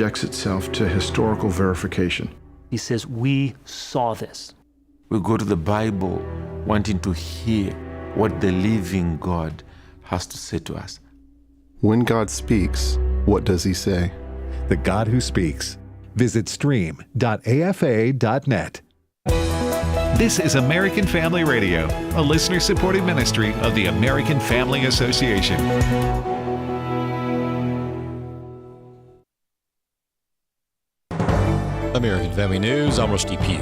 subjects itself to historical verification. He says, we saw this. We go to the Bible wanting to hear what the living God has to say to us. When God speaks, what does he say? The God who speaks. Visit stream.afa.net. This is American Family Radio, a listener-supported ministry of the American Family Association. American Family News, I'm Rusty Pugh.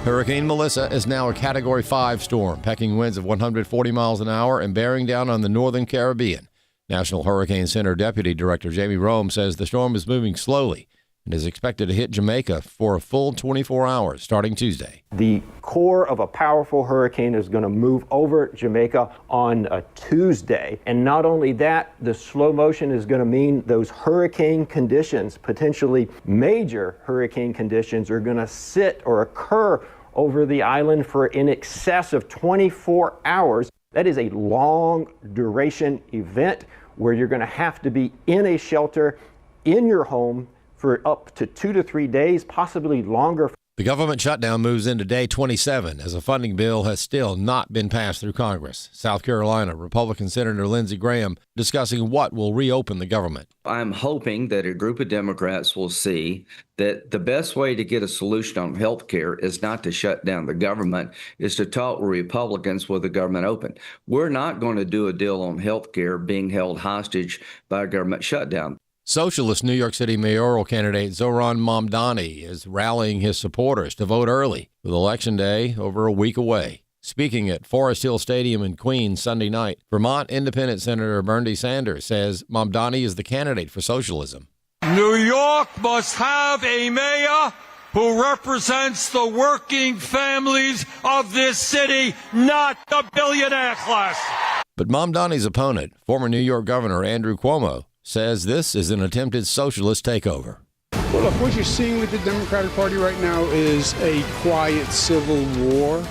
Hurricane Melissa is now a Category 5 storm, packing winds of 140 miles an hour and bearing down on the northern Caribbean. National Hurricane Center Deputy Director Jamie Rome says the storm is moving slowly and is expected to hit Jamaica for a full 24 hours starting Tuesday. The core of a powerful hurricane is going to move over Jamaica on a Tuesday. And not only that, the slow motion is going to mean those hurricane conditions, potentially major hurricane conditions, are going to sit or occur over the island for in excess of 24 hours. That is a long duration event where you're going to have to be in a shelter in your home for up to 2 to 3 days, possibly longer. The government shutdown moves into day 27 as a funding bill has still not been passed through Congress. South Carolina Republican Senator Lindsey Graham discussing what will reopen the government. I'm hoping that a group of Democrats will see that the best way to get a solution on health care is not to shut down the government, is to talk with Republicans with the government open. We're not going to do a deal on health care being held hostage by a government shutdown. Socialist New York City mayoral candidate Zohran Mamdani is rallying his supporters to vote early, with Election Day over a week away. Speaking at Forest Hill Stadium in Queens Sunday night, Vermont Independent Senator Bernie Sanders says Mamdani is the candidate for socialism. New York must have a mayor who represents the working families of this city, not the billionaire class. But Mamdani's opponent, former New York Governor Andrew Cuomo, says this is an attempted socialist takeover. Well, look, what you're seeing with the Democratic Party right now is a quiet civil war.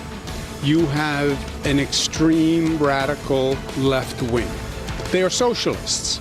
You have an extreme radical left wing. They are socialists,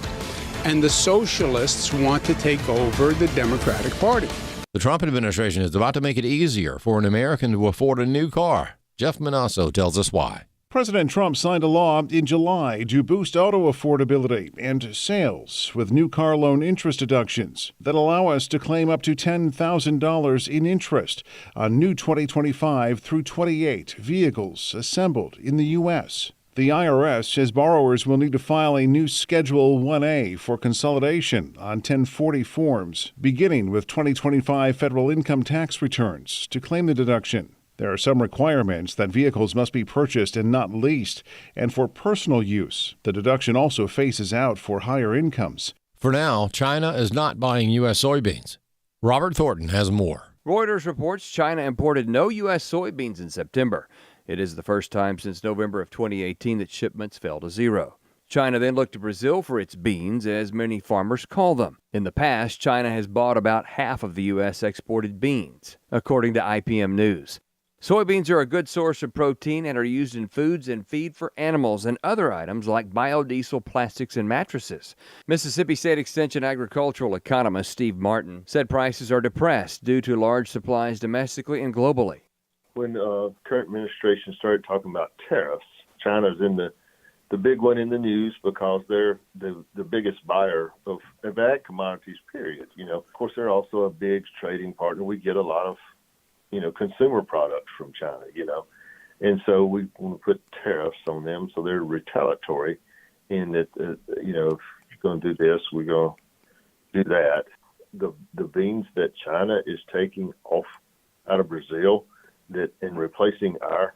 and the socialists want to take over the Democratic Party. The Trump administration is about to make it easier for an American to afford a new car. Jeff Manasso tells us why. President Trump signed a law in July to boost auto affordability and sales with new car loan interest deductions that allow us to claim up to $10,000 in interest on new 2025 through 28 vehicles assembled in the U.S. The IRS says borrowers will need to file a new Schedule 1A for consolidation on 1040 forms, beginning with 2025 federal income tax returns to claim the deduction. There are some requirements that vehicles must be purchased and not leased, and for personal use. The deduction also phases out for higher incomes. For now, China is not buying U.S. soybeans. Robert Thornton has more. Reuters reports China imported no U.S. soybeans in September. It is the first time since November of 2018 that shipments fell to zero. China then looked to Brazil for its beans, as many farmers call them. In the past, China has bought about half of the U.S. exported beans, according to IPM News. Soybeans are a good source of protein and are used in foods and feed for animals and other items like biodiesel, plastics, and mattresses. Mississippi State Extension agricultural economist Steve Martin said prices are depressed due to large supplies domestically and globally. When the current administration started talking about tariffs, China's in the big one in the news because they're the biggest buyer of ag commodities, period. Of course, they're also a big trading partner. We get a lot of consumer products from China, and so we want to put tariffs on them, so they're retaliatory in that, if you're going to do this, we're going to do that. The beans that China is taking off out of Brazil and replacing our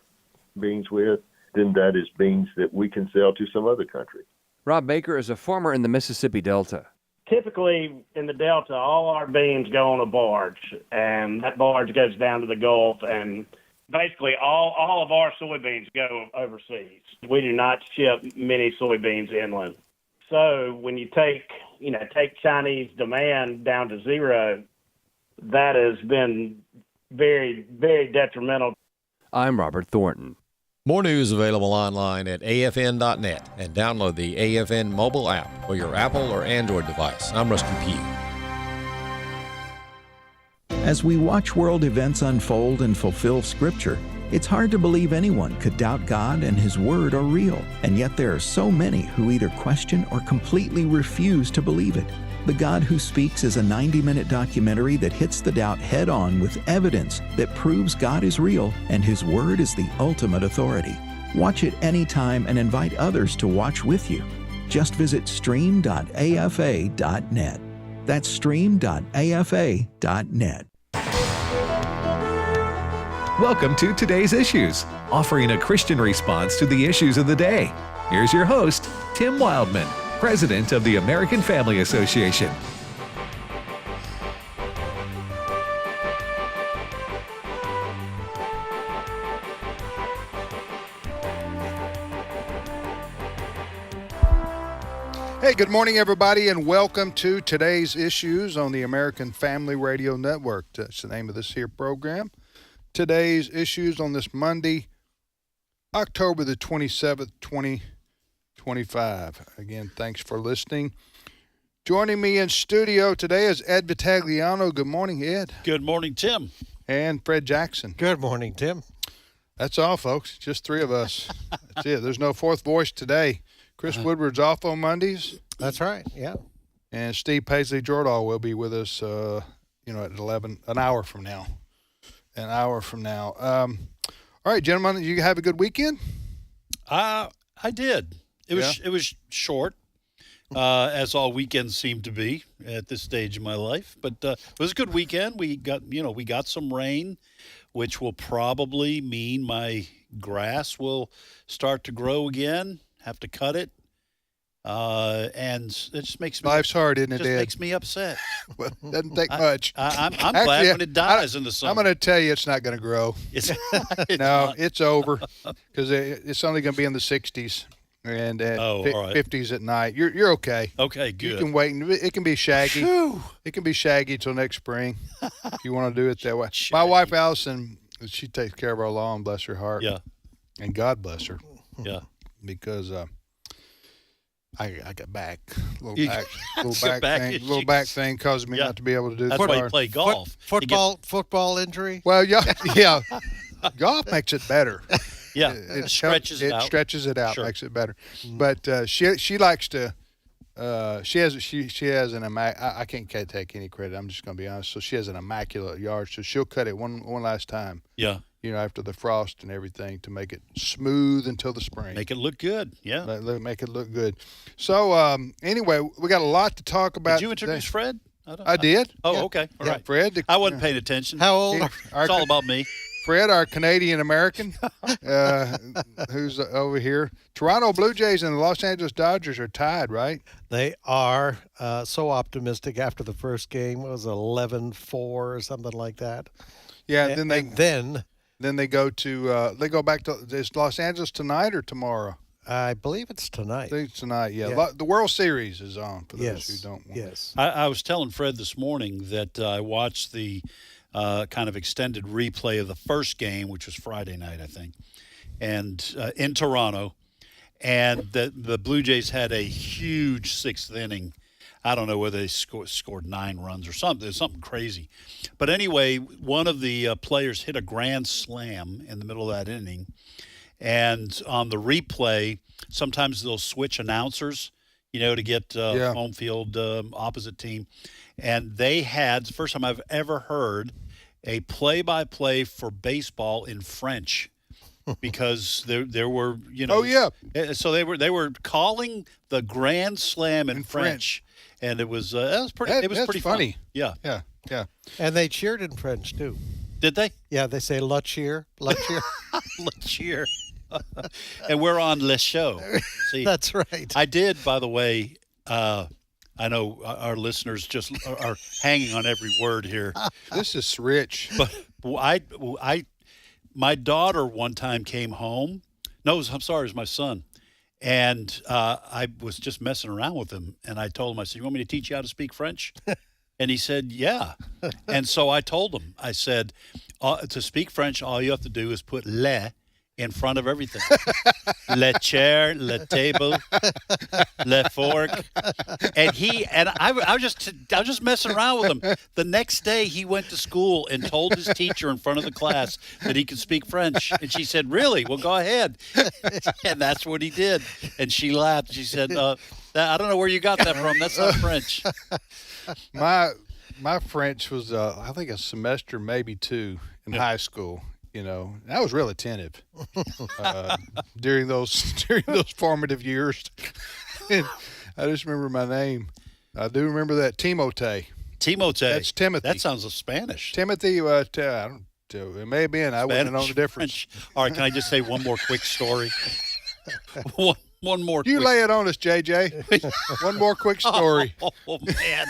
beans with, then that is beans that we can sell to some other country. Rob Baker is a farmer in the Mississippi Delta. Typically, in the Delta, all our beans go on a barge, and that barge goes down to the Gulf, and basically all of our soybeans go overseas. We do not ship many soybeans inland. So when you take Chinese demand down to zero, that has been very, very detrimental. I'm Robert Thornton. More news available online at afn.net and download the AFN mobile app for your Apple or Android device. I'm Rusty Pugh. As we watch world events unfold and fulfill Scripture, it's hard to believe anyone could doubt God and His Word are real, and yet there are so many who either question or completely refuse to believe it. The God Who Speaks is a 90-minute documentary that hits the doubt head-on with evidence that proves God is real and His Word is the ultimate authority. Watch it anytime and invite others to watch with you. Just visit stream.afa.net. That's stream.afa.net. Welcome to Today's Issues, offering a Christian response to the issues of the day. Here's your host, Tim Wildmon, President of the American Family Association. Hey, good morning, everybody, and welcome to Today's Issues on the American Family Radio Network. That's the name of this here program. Today's Issues on this Monday, October the 27th, 2025. Again, thanks for listening. Joining me in studio today is Ed Vitagliano. Good morning, Ed. Good morning, Tim. And Fred Jackson. Good morning, Tim. That's all, folks. Just three of us. That's it. There's no fourth voice today. Chris Woodward's off on Mondays. That's right, yeah. And Steve Paisley Jordahl will be with us, at 11, an hour from now. All right, gentlemen, you have a good weekend? I did. It was short, as all weekends seem to be at this stage of my life. But it was a good weekend. We got some rain, which will probably mean my grass will start to grow again. Have to cut it, and it just makes me. Life's hard, isn't it? Just makes me upset. Well, it doesn't take much. I'm glad when it dies in the summer. I'm going to tell you, it's not going to grow. It's over because it's only going to be in the 60s and 50s at night. You're okay. Okay, good. You can wait, and it can be shaggy. It can be shaggy till next spring if you want to do it that way. Shaggy. My wife Allison, she takes care of our lawn. Bless her heart. Yeah, and God bless her. Yeah. Because I got back, little back thing caused me not to be able to do. That's why you play golf. Football injury. Well, yeah. Golf makes it better. Yeah, it stretches it out. It stretches it out, sure. Makes it better. But she likes to. She has an I can't take any credit. I'm just going to be honest. So she has an immaculate yard. So she'll cut it one last time. Yeah. After the frost and everything, to make it smooth until the spring. Make it look good, yeah. Make it look good. So, anyway, we got a lot to talk about. Did you introduce Fred? I did. Oh, yeah. okay. All right. Fred. I wasn't paying attention. How old? It's all about me. Fred, our Canadian-American, who's over here. Toronto Blue Jays and the Los Angeles Dodgers are tied, right? They are so optimistic after the first game. It was 11-4 or something like that. Yeah, Then they go to they go back to is Los Angeles tonight or tomorrow? I believe it's tonight. I think it's tonight. Yeah. The World Series is on for those who don't want. Yes. I was telling Fred this morning that I watched the kind of extended replay of the first game, which was Friday night, I think, and in Toronto, and the Blue Jays had a huge sixth inning. I don't know whether they scored 9 runs or something. Something crazy. But anyway, one of the players hit a grand slam in the middle of that inning. And on the replay, sometimes they'll switch announcers, to get home field opposite team. And they had, the first time I've ever heard, a play-by-play for baseball in French. Because there were, Oh, yeah. So they were calling the grand slam in French. And it was pretty funny. Yeah. And they cheered in French too. Did they? Yeah, they say "la cheer," "la cheer," "la cheer," and we're on Le Show. See, that's right. I did, by the way. I know our listeners just are hanging on every word here. This is rich. But my daughter one time came home. No, I'm sorry, it was my son. And I was just messing around with him, and I told him, I said, "You want me to teach you how to speak French?" And he said, "Yeah." And so I told him, I said, "To speak French, all you have to do is put le in front of everything. Le chair, le table, le fork. And I was just messing around with him. The next day he went to school and told his teacher in front of the class that he could speak French. And she said, "Really? Well, go ahead." And that's what he did. And she laughed. She said, "I don't know where you got that from. That's not French." My French was, I think, a semester, maybe 2 in high school. You know, and I was real attentive during those formative years. And I just remember my name. I do remember that, Timote. Timote. That's Timothy. That sounds Spanish. Timothy. I don't. It may have been. I wouldn't have known the difference. French. All right, can I just say one more quick story? One more. You lay it on us, JJ. One more quick story. Oh man,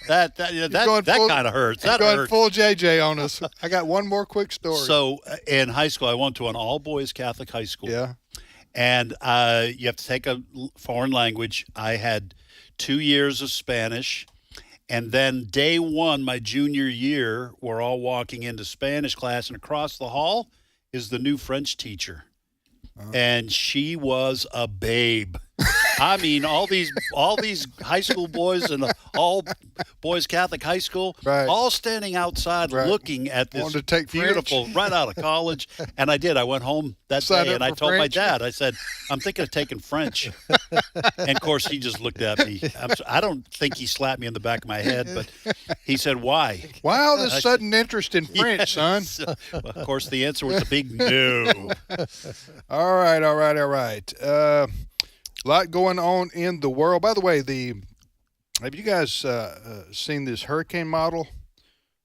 that kind of hurts. That going hurts. full JJ on us. I got one more quick story. So in high school, I went to an all-boys Catholic high school. Yeah. And you have to take a foreign language. I had 2 years of Spanish. And then day one, my junior year, we're all walking into Spanish class, and across the hall is the new French teacher. And she was a babe. I mean, all these high school boys and all boys Catholic high school, all standing outside looking at this Wanted to take beautiful, French. right out of college. And I did. I went home that Signed day up and I for told my French? dad, I said, "I'm thinking of taking French." And of course, he just looked at me. I don't think he slapped me in the back of my head, but he said, "Why?" Wow, this sudden interest in French, son. Well, of course, the answer was a big no. All right. A lot going on in the world. By the way, have you guys seen this hurricane model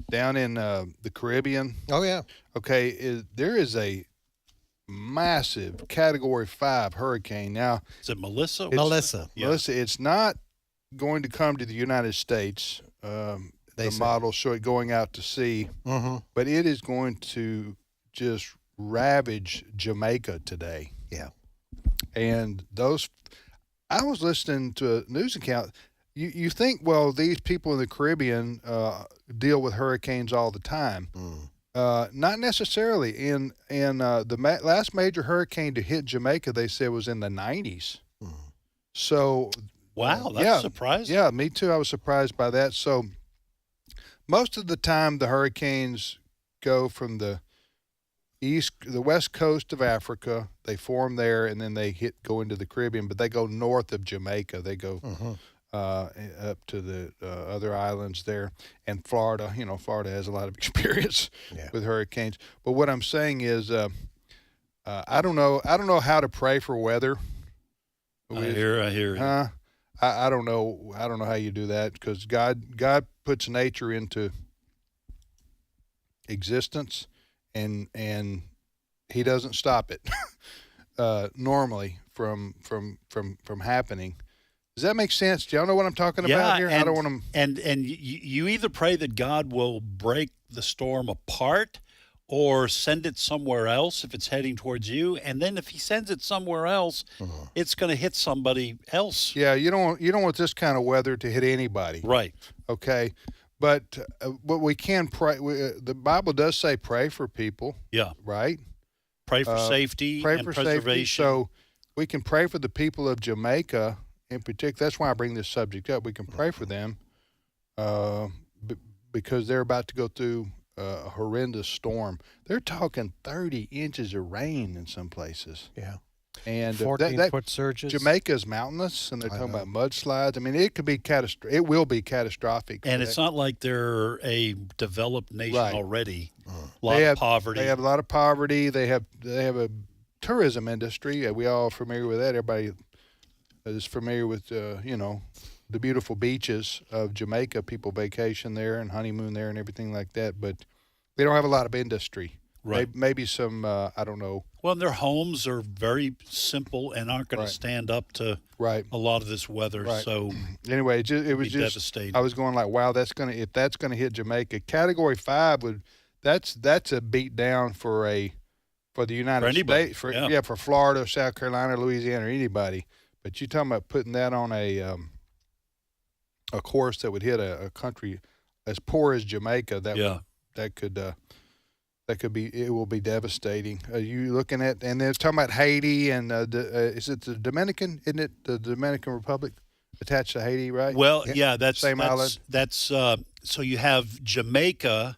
down in the Caribbean? Oh, yeah. Okay, there is a massive Category 5 hurricane. Now, is it Melissa? Melissa. Melissa, it's not going to come to the United States. The model show it going out to sea, but it is going to just ravage Jamaica today. Yeah. And I was listening to a news account. You think, well, these people in the Caribbean deal with hurricanes all the time. Not necessarily. In the last major hurricane to hit Jamaica, they said was in the 90s. So, wow, that's surprising. Yeah, me too. I was surprised by that. So, most of the time, the hurricanes go from the west coast of Africa. They form there, and then they go into the Caribbean. But they go north of Jamaica. They go up to the other islands there, and Florida. You know, Florida has a lot of experience with hurricanes. But what I'm saying is, I don't know how to pray for weather. I hear. I don't know how you do that, because God puts nature into existence, and He doesn't stop it normally from happening. Does that make sense? Do y'all know what I'm talking about here? And, I don't want to. And you either pray that God will break the storm apart, or send it somewhere else if it's heading towards you. And then if He sends it somewhere else, it's going to hit somebody else. Yeah, you don't want this kind of weather to hit anybody. Right. Okay. But we can pray. The Bible does say pray for people. Yeah. Right. Pray for safety and preservation. Safety. So we can pray for the people of Jamaica in particular. That's why I bring this subject up. We can pray for them because they're about to go through a horrendous storm. They're talking 30 inches of rain in some places. Yeah. And 14-foot surges. Jamaica's mountainous, and they're talking about mudslides. I mean, it could be catastrophic. It will be catastrophic. And it's not like they're a developed nation already. A lot of poverty. They have a lot of poverty. They have a tourism industry. We all familiar with that. Everybody is familiar with the beautiful beaches of Jamaica. People vacation there and honeymoon there and everything like that. But they don't have a lot of industry. Right. Maybe some, I don't know. Well, their homes are very simple and aren't going to stand up to a lot of this weather. Right. So anyway, it was just devastating. I was going like, wow, if that's gonna hit Jamaica. Category 5 that's a beat down for the United States, for Florida, South Carolina, Louisiana, or anybody. But you're talking about putting that on a course that would hit a country as poor as Jamaica. That could it will be devastating. Are you looking at, and they're talking about Haiti and is it the Dominican? Isn't it the Dominican Republic attached to Haiti, right? Well, yeah, that's same island. That's so you have Jamaica.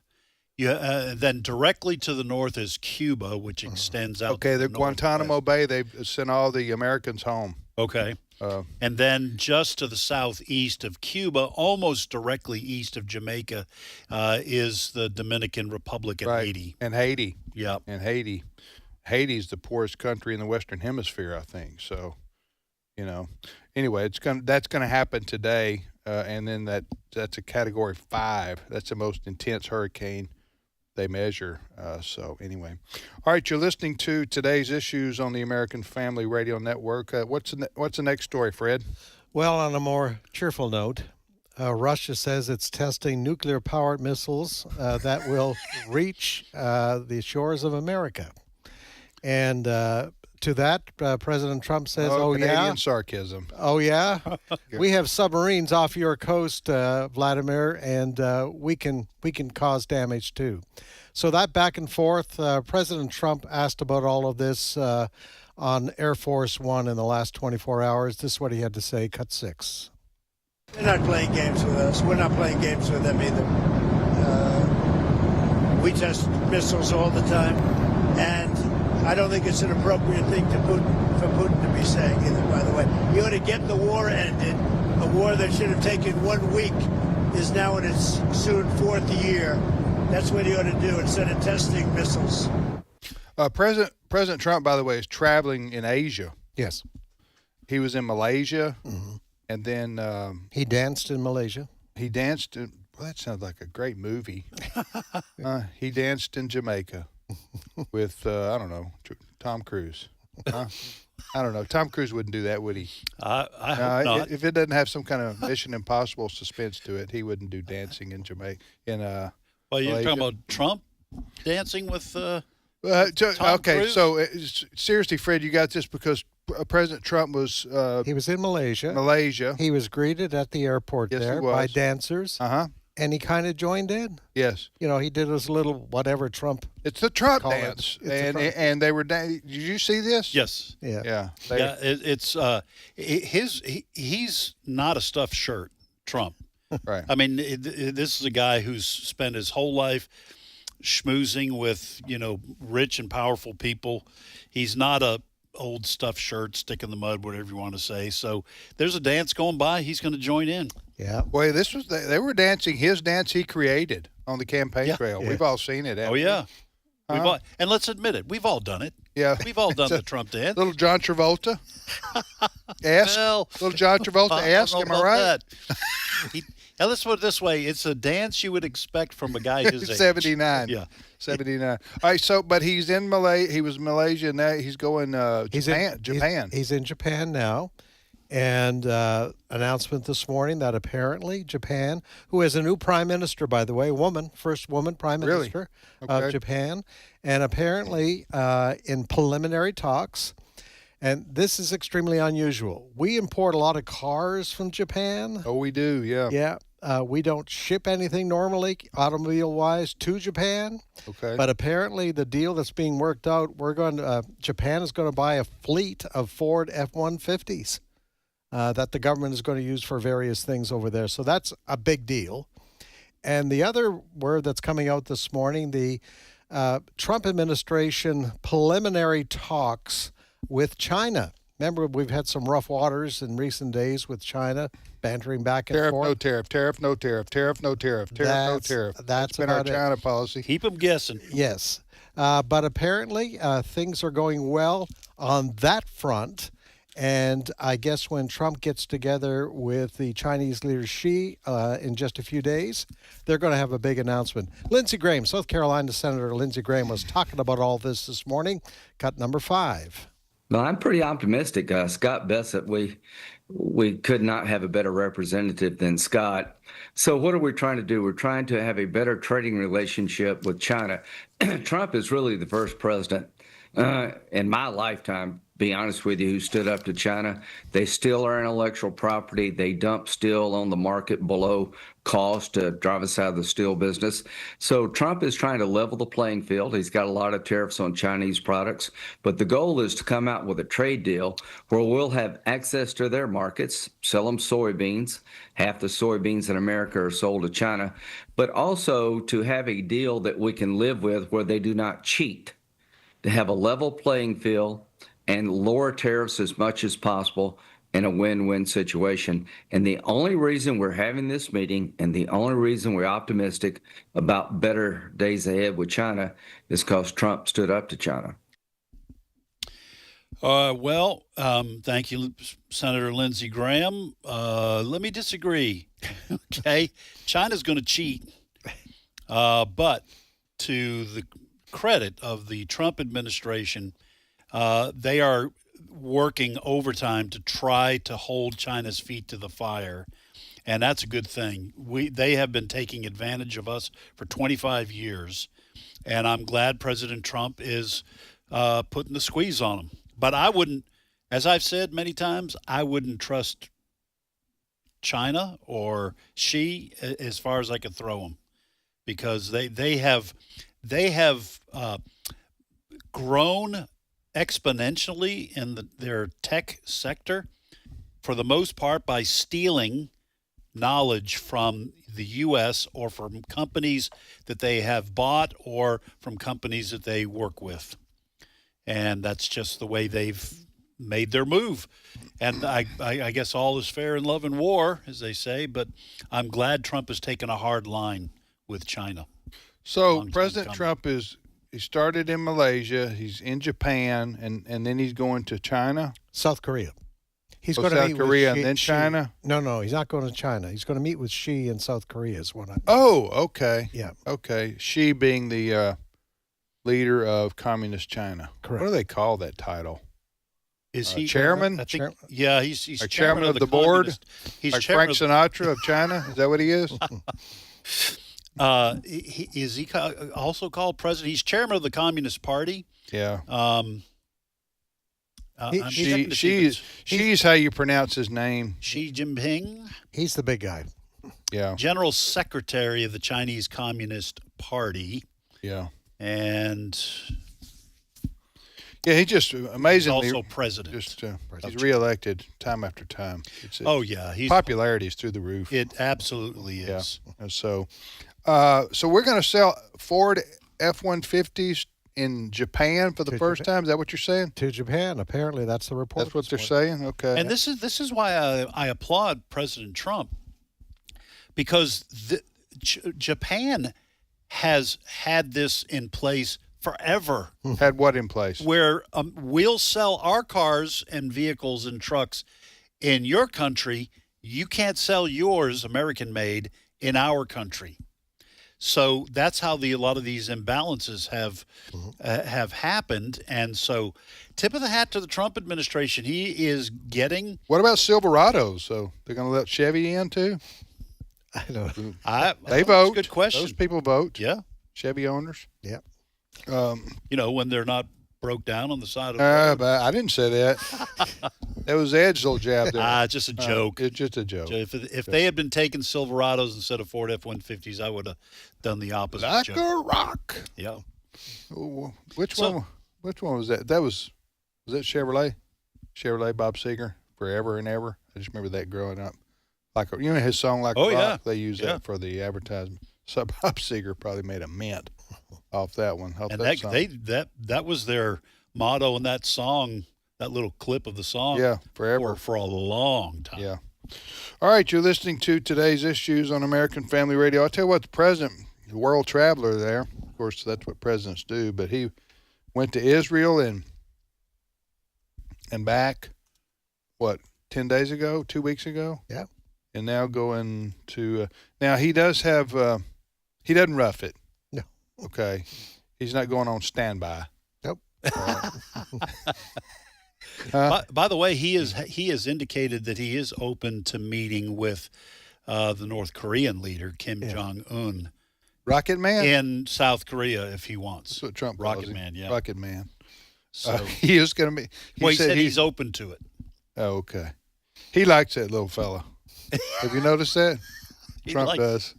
Then directly to the north is Cuba, which extends out. Okay, the Guantanamo Bay. They've sent all the Americans home. Okay. And then just to the southeast of Cuba, almost directly east of Jamaica, is the Dominican Republic and Haiti. And Haiti. Yep. And Haiti. Haiti's the poorest country in the Western Hemisphere, I think. So, anyway, that's gonna happen today, and then that's a Category 5. That's the most intense hurricane they measure. So anyway, all right, you're listening to Today's Issues on the American Family Radio Network. What's the next story, Fred? Well, on a more cheerful note, Russia says it's testing nuclear-powered missiles that will reach the shores of America. And to that, President Trump says, Canadian sarcasm. Oh, yeah? We have submarines off your coast, Vladimir, and we can cause damage, too. So that back and forth, President Trump asked about all of this on Air Force One in the last 24 hours. This is what he had to say, cut 6. They're not playing games with us. We're not playing games with them either. We test missiles all the time, and I don't think it's an appropriate thing for Putin to be saying either, by the way. You ought to get the war ended. A war that should have taken 1 week is now in its soon 4th year. That's what you ought to do instead of testing missiles. President Trump, by the way, is traveling in Asia. Yes. He was in Malaysia, and then... he danced in Malaysia. He danced in... Well, that sounds like a great movie. He danced in Jamaica with, I don't know, Tom Cruise. I don't know. Tom Cruise wouldn't do that, would he? I hope not. If it doesn't have some kind of Mission Impossible suspense to it, he wouldn't do dancing in Jamaica. Well, you're talking about Trump dancing with Tom okay, Cruise? so seriously, Fred, you got this because President Trump was... he was in Malaysia. Malaysia. He was greeted at the airport there by dancers. Uh-huh. And he kind of joined in. Yes. He did his little whatever Trump. It's the Trump dance. And they were... Did you see this? Yes. Yeah. Yeah. He's not a stuffed shirt, Trump. Right. I mean, this is a guy who's spent his whole life schmoozing with, rich and powerful people. He's not a old stuffed shirt, stick in the mud, whatever you want to say. So there's a dance going by. He's going to join in. Yeah. Boy, they were dancing his dance he created on the campaign trail. Yeah. We've all seen it. Oh, yeah. And let's admit it. We've all done it. Yeah. We've all done the Trump dance. Little John Travolta. Little John Travolta-esque, am I right? Now, let's put it this way. It's a dance you would expect from a guy his age. 79. Yeah. 79. All right, but he's in Malaysia. He was in Malaysia, and now he's going Japan. He's in Japan now. And announcement this morning that apparently Japan, who has a new prime minister, by the way, first woman prime minister of Japan, and apparently in preliminary talks, and this is extremely unusual. We import a lot of cars from Japan. Oh, we do, yeah. Yeah. We don't ship anything normally, automobile-wise, to Japan. Okay. But apparently the deal that's being worked out, Japan is going to buy a fleet of Ford F-150s. That the government is going to use for various things over there. So that's a big deal. And the other word that's coming out this morning, the Trump administration preliminary talks with China. Remember, we've had some rough waters in recent days with China, bantering back and forth. No tariff, tariff, no tariff, tariff, no tariff, tariff, no tariff. That's been our China policy. Keep them guessing. Yes. But apparently things are going well on that front. And I guess when Trump gets together with the Chinese leader Xi in just a few days, they're going to have a big announcement. Lindsey Graham, South Carolina Senator Lindsey Graham, was talking about all this morning. Cut number 5. Well, I'm pretty optimistic. Scott Bessent, we could not have a better representative than Scott. So what are we trying to do? We're trying to have a better trading relationship with China. Trump is really the first president In my lifetime, be honest with you, who stood up to China. They steal our intellectual property. They dump steel on the market below cost to drive us out of the steel business. So Trump is trying to level the playing field. He's got a lot of tariffs on Chinese products, but the goal is to come out with a trade deal where we'll have access to their markets, sell them soybeans. Half the soybeans in America are sold to China, but also to have a deal that we can live with where they do not cheat, to have a level playing field and lower tariffs as much as possible in a win-win situation. And the only reason we're having this meeting and the only reason we're optimistic about better days ahead with China is because Trump stood up to China. Thank you, Senator Lindsey Graham. Let me disagree. Okay, China's going to cheat, but to the credit of the Trump administration, they are working overtime to try to hold China's feet to the fire, and that's a good thing. They have been taking advantage of us for 25 years, and I'm glad President Trump is putting the squeeze on them. But I wouldn't, as I've said many times, I wouldn't trust China or Xi as far as I could throw them, because they have grown exponentially in their tech sector, for the most part, by stealing knowledge from the U.S. or from companies that they have bought or from companies that they work with. And that's just the way they've made their move. And I guess all is fair in love and war, as they say, but I'm glad Trump has taken a hard line with China. So President Trump he started in Malaysia, he's in Japan, and then he's going to China? South Korea. He's going to South meet Korea with and then China? No, he's not going to China. He's going to meet with Xi in South Korea is what I Oh, okay. Yeah. Okay. Xi being the leader of Communist China. Correct. What do they call that title? Is he chairman? Yeah, he's like chairman of the board? He's like chairman Frank Sinatra of China? Is that what he is? Is he also called president? He's chairman of the Communist Party. Yeah. She's how you pronounce his name. Xi Jinping. He's the big guy. Yeah. General Secretary of the Chinese Communist Party. Yeah. And yeah, he just amazingly he's also president. He's reelected time after time. His popularity is through the roof. It absolutely is. Yeah. And so we're going to sell Ford F-150s in Japan for the first time. Is that what you're saying? To Japan, apparently that's the report. That's what they're saying. Okay. And this is why I applaud President Trump, because Japan has had this in place forever. Had what in place? Where we'll sell our cars and vehicles and trucks in your country. You can't sell yours, American-made, in our country. So that's how a lot of these imbalances have happened. And so tip of the hat to the Trump administration. He is getting... What about Silverados? So they're going to let Chevy in too? I don't know. They vote. Good question. Those people vote. Yeah. Chevy owners. Yeah. When they're not broke down on the side of the road. But I didn't say that. That was Ed's little jab there. Just a joke. It's just a joke. If they had been taking Silverados instead of Ford F-150s, I would have done the opposite. Like joke. a rock. Yeah. Which one was that? Was that Chevrolet? Chevrolet Bob Seger, Forever and Ever. I just remember that growing up. Like his song "Like a Rock." Yeah. They used that for the advertisement. So Bob Seger probably made a mint off that one. And that was their motto in that song. That little clip of the song. Yeah, forever. For a long time. Yeah. All right, you're listening to Today's Issues on American Family Radio. I'll tell you what, the president, the world traveler there, of course, that's what presidents do, but he went to Israel and back, 10 days ago, 2 weeks ago? Yeah. And now going to, now he does have, he doesn't rough it. No. Okay. He's not going on standby. Nope. By the way, he has indicated that he is open to meeting with the North Korean leader, Kim Jong-un. Rocket Man? In South Korea, if he wants. That's what Trump Rocket calls him. Man, yeah. Rocket Man. So he is going to be. He said he's open to it. Oh, okay. He likes that little fella. Have you noticed that? Trump does.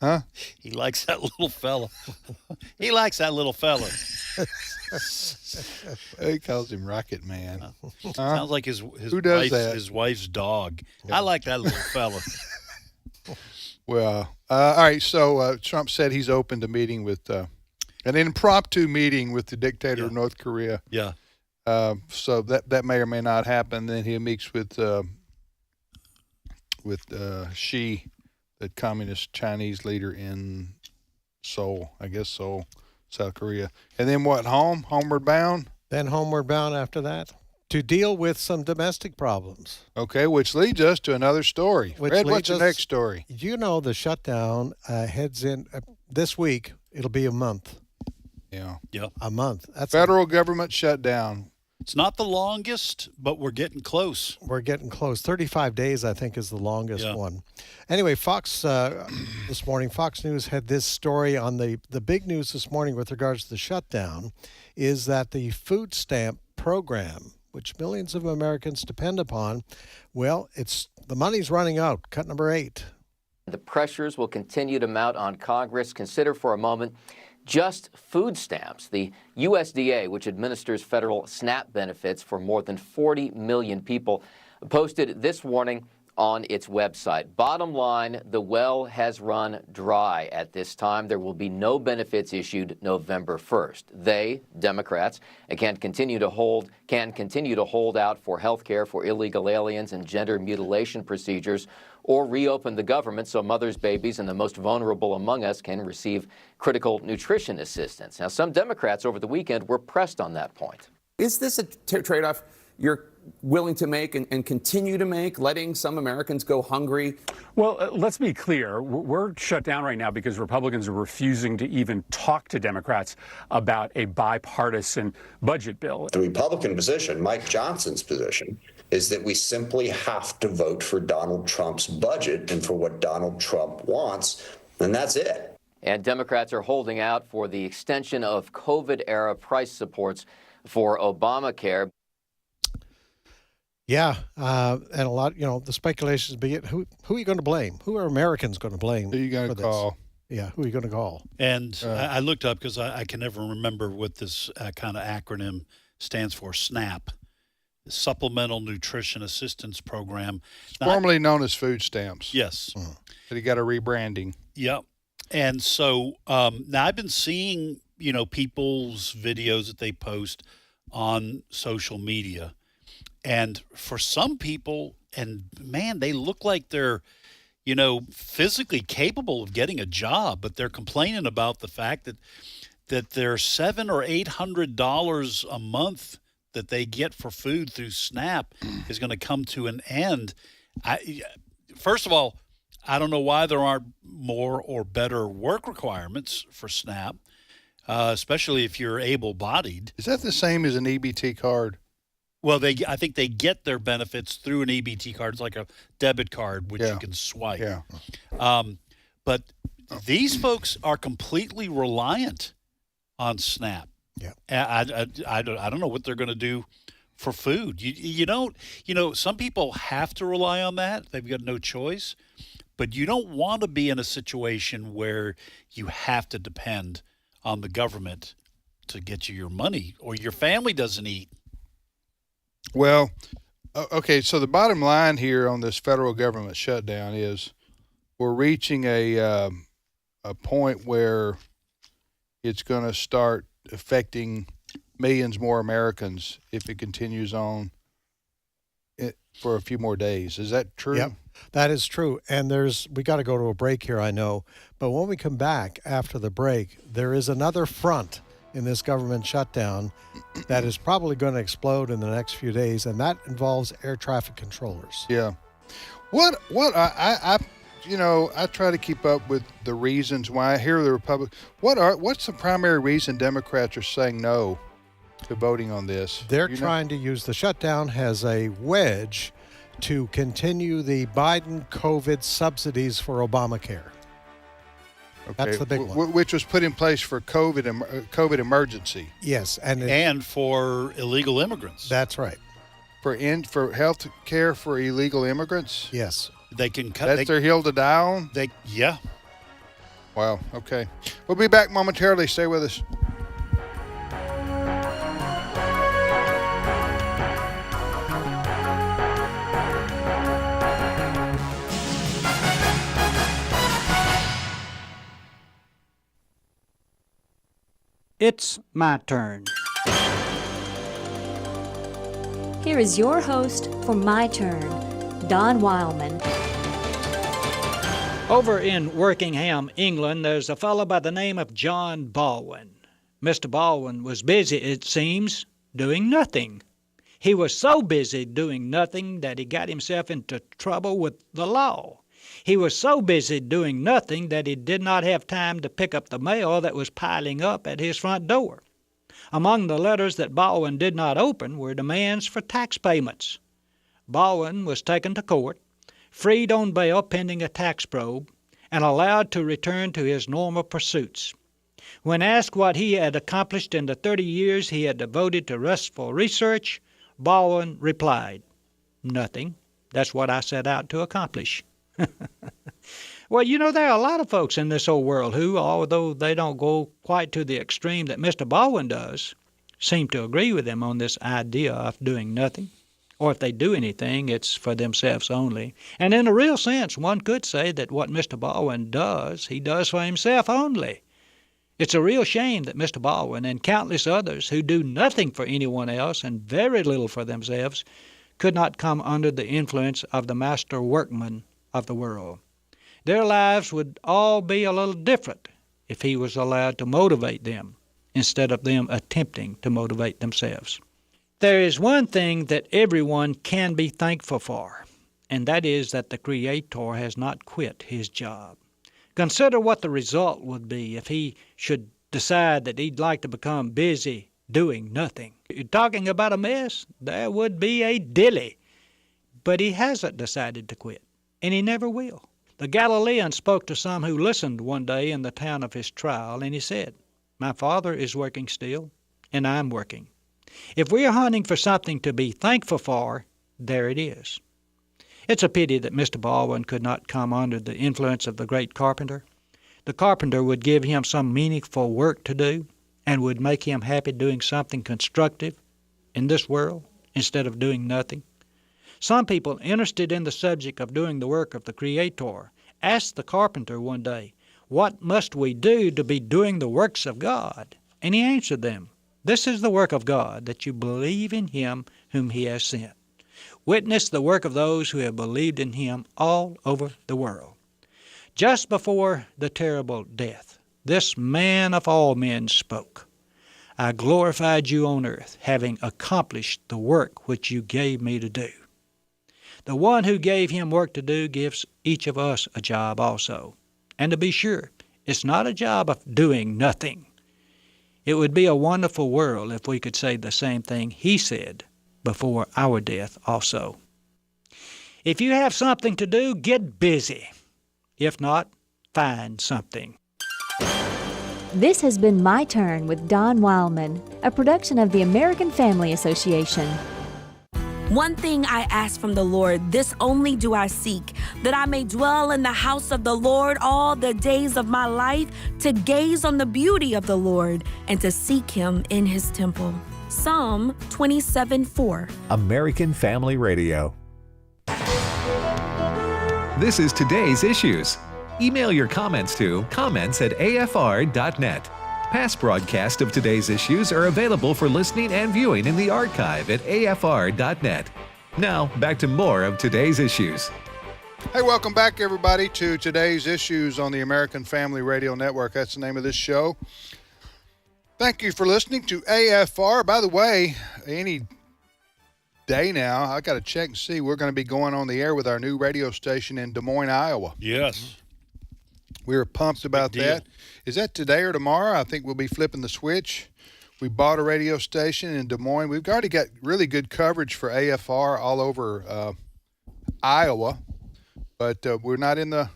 Huh? He likes that little fella. He likes that little fella. He calls him Rocket Man. Sounds like his Who does that? His wife's dog. I like that little fella. Well, all right. So Trump said he's open to meeting with an impromptu meeting with the dictator of North Korea. Yeah. So that may or may not happen. Then he meets with Xi, the communist Chinese leader in Seoul, South Korea. And then what, homeward bound? Then homeward bound after that to deal with some domestic problems. Okay, which leads us to another story. Red, what's the next story? You know the shutdown heads in this week. It'll be a month. Yeah. A month. That's federal government shutdown. It's not the longest, but we're getting close. We're getting close. 35 days, I think, is the longest one. Anyway, Fox this morning, Fox News had this story on the big news this morning with regards to the shutdown is that the food stamp program, which millions of Americans depend upon, well, the money's running out. Cut number 8. The pressures will continue to mount on Congress. Consider for a moment just food stamps. The USDA, which administers federal SNAP benefits for more than 40 million people, posted this warning on its website. Bottom line, the well has run dry at this time. There will be no benefits issued November 1st. They, Democrats, can continue to hold out for health care for illegal aliens and gender mutilation procedures, or reopen the government so mothers, babies, and the most vulnerable among us can receive critical nutrition assistance. Now, some Democrats over the weekend were pressed on that point. Is this a trade-off you're willing to make and continue to make, letting some Americans go hungry? Well, let's be clear. We're shut down right now because Republicans are refusing to even talk to Democrats about a bipartisan budget bill. The Republican position, Mike Johnson's position, is that we simply have to vote for Donald Trump's budget and for what Donald Trump wants, and that's it. And Democrats are holding out for the extension of COVID-era price supports for Obamacare. Yeah, and a lot, the speculations be it, who are you going to blame? Who are Americans going to blame? Who are you going to call? Yeah, who are you going to call? And I looked up because I can never remember what this kind of acronym stands for, SNAP. Supplemental Nutrition Assistance Program. Formerly known as food stamps. Yes. But he got a rebranding. Yep. And so now I've been seeing, people's videos that they post on social media. And for some people, and man, they look like they're, physically capable of getting a job, but they're complaining about the fact that their $700 or $800 a month that they get for food through SNAP is going to come to an end. First of all, I don't know why there aren't more or better work requirements for SNAP, especially if you're able-bodied. Is that the same as an EBT card? Well, I think they get their benefits through an EBT card. It's like a debit card, which you can swipe. Yeah. But these folks are completely reliant on SNAP. Yeah. I don't know what they're going to do for food. You don't, some people have to rely on that. They've got no choice. But you don't want to be in a situation where you have to depend on the government to get you your money or your family doesn't eat. Well, okay, so the bottom line here on this federal government shutdown is we're reaching a point where it's going to start affecting millions more Americans if it continues on for a few more days. Is that true? Yep, that is true. And we got to go to a break here, I know. But when we come back after the break, there is another front in this government shutdown that is probably going to explode in the next few days, and that involves air traffic controllers. Yeah. What I try to keep up with the reasons why I hear the what's the primary reason Democrats are saying no to voting on this? They're trying to use the shutdown as a wedge to continue the Biden COVID subsidies for Obamacare. Okay. That's the big one. Which was put in place for COVID emergency. Yes, and for illegal immigrants. That's right. For health care for illegal immigrants. Yes, they can cut. That's their hill to die on. Yeah. Wow. Okay. We'll be back momentarily. Stay with us. It's my turn. Here is your host for My Turn, Don Wildmon. Over in Workingham, England, there's a fellow by the name of John Baldwin. Mr. Baldwin was busy, it seems, doing nothing. He was so busy doing nothing that he got himself into trouble with the law. He was so busy doing nothing that he did not have time to pick up the mail that was piling up at his front door. Among the letters that Baldwin did not open were demands for tax payments. Baldwin was taken to court, freed on bail pending a tax probe, and allowed to return to his normal pursuits. When asked what he had accomplished in the 30 years he had devoted to restful research, Baldwin replied, "Nothing. That's what I set out to accomplish." Well, you know, there are a lot of folks in this old world who, although they don't go quite to the extreme that Mr. Baldwin does, seem to agree with him on this idea of doing nothing. Or if they do anything, it's for themselves only. And in a real sense, one could say that what Mr. Baldwin does, he does for himself only. It's a real shame that Mr. Baldwin and countless others who do nothing for anyone else and very little for themselves could not come under the influence of the master workman of the world. Their lives would all be a little different if he was allowed to motivate them instead of them attempting to motivate themselves. There is one thing that everyone can be thankful for, and that is that the Creator has not quit his job. Consider what the result would be if he should decide that he'd like to become busy doing nothing. You're talking about a mess? There would be a dilly. But he hasn't decided to quit, and he never will. The Galilean spoke to some who listened one day in the town of his trial, and he said, "My Father is working still, and I'm working." If we are hunting for something to be thankful for, there it is. It's a pity that Mr. Baldwin could not come under the influence of the great carpenter. The carpenter would give him some meaningful work to do and would make him happy doing something constructive in this world instead of doing nothing. Some people interested in the subject of doing the work of the Creator asked the carpenter one day, "What must we do to be doing the works of God?" And he answered them, "This is the work of God, that you believe in him whom he has sent." Witness the work of those who have believed in him all over the world. Just before the terrible death, this man of all men spoke, "I glorified you on earth, having accomplished the work which you gave me to do." The one who gave him work to do gives each of us a job also. And to be sure, it's not a job of doing nothing. It would be a wonderful world if we could say the same thing he said before our death also. If you have something to do, get busy. If not, find something. This has been My Turn with Don Wildmon, a production of the American Family Association. One thing I ask from the Lord, this only do I seek, that I may dwell in the house of the Lord all the days of my life, to gaze on the beauty of the Lord and to seek him in his temple. Psalm 27:4. American Family Radio. This is today's issues. Email your comments to comments@afr.net. Past broadcasts of today's issues are available for listening and viewing in the archive at afr.net. Now, back to more of today's issues. Hey, welcome back, everybody, to today's issues on the American Family Radio Network. That's the name of this show. Thank you for listening to AFR. By the way, any day now, I got to check and see. We're going to be going on the air with our new radio station in Des Moines, Iowa. Yes. We were pumped about that. Is that today or tomorrow? I think we'll be flipping the switch. We bought a radio station in Des Moines. We've already got really good coverage for AFR all over Iowa, but we're not in the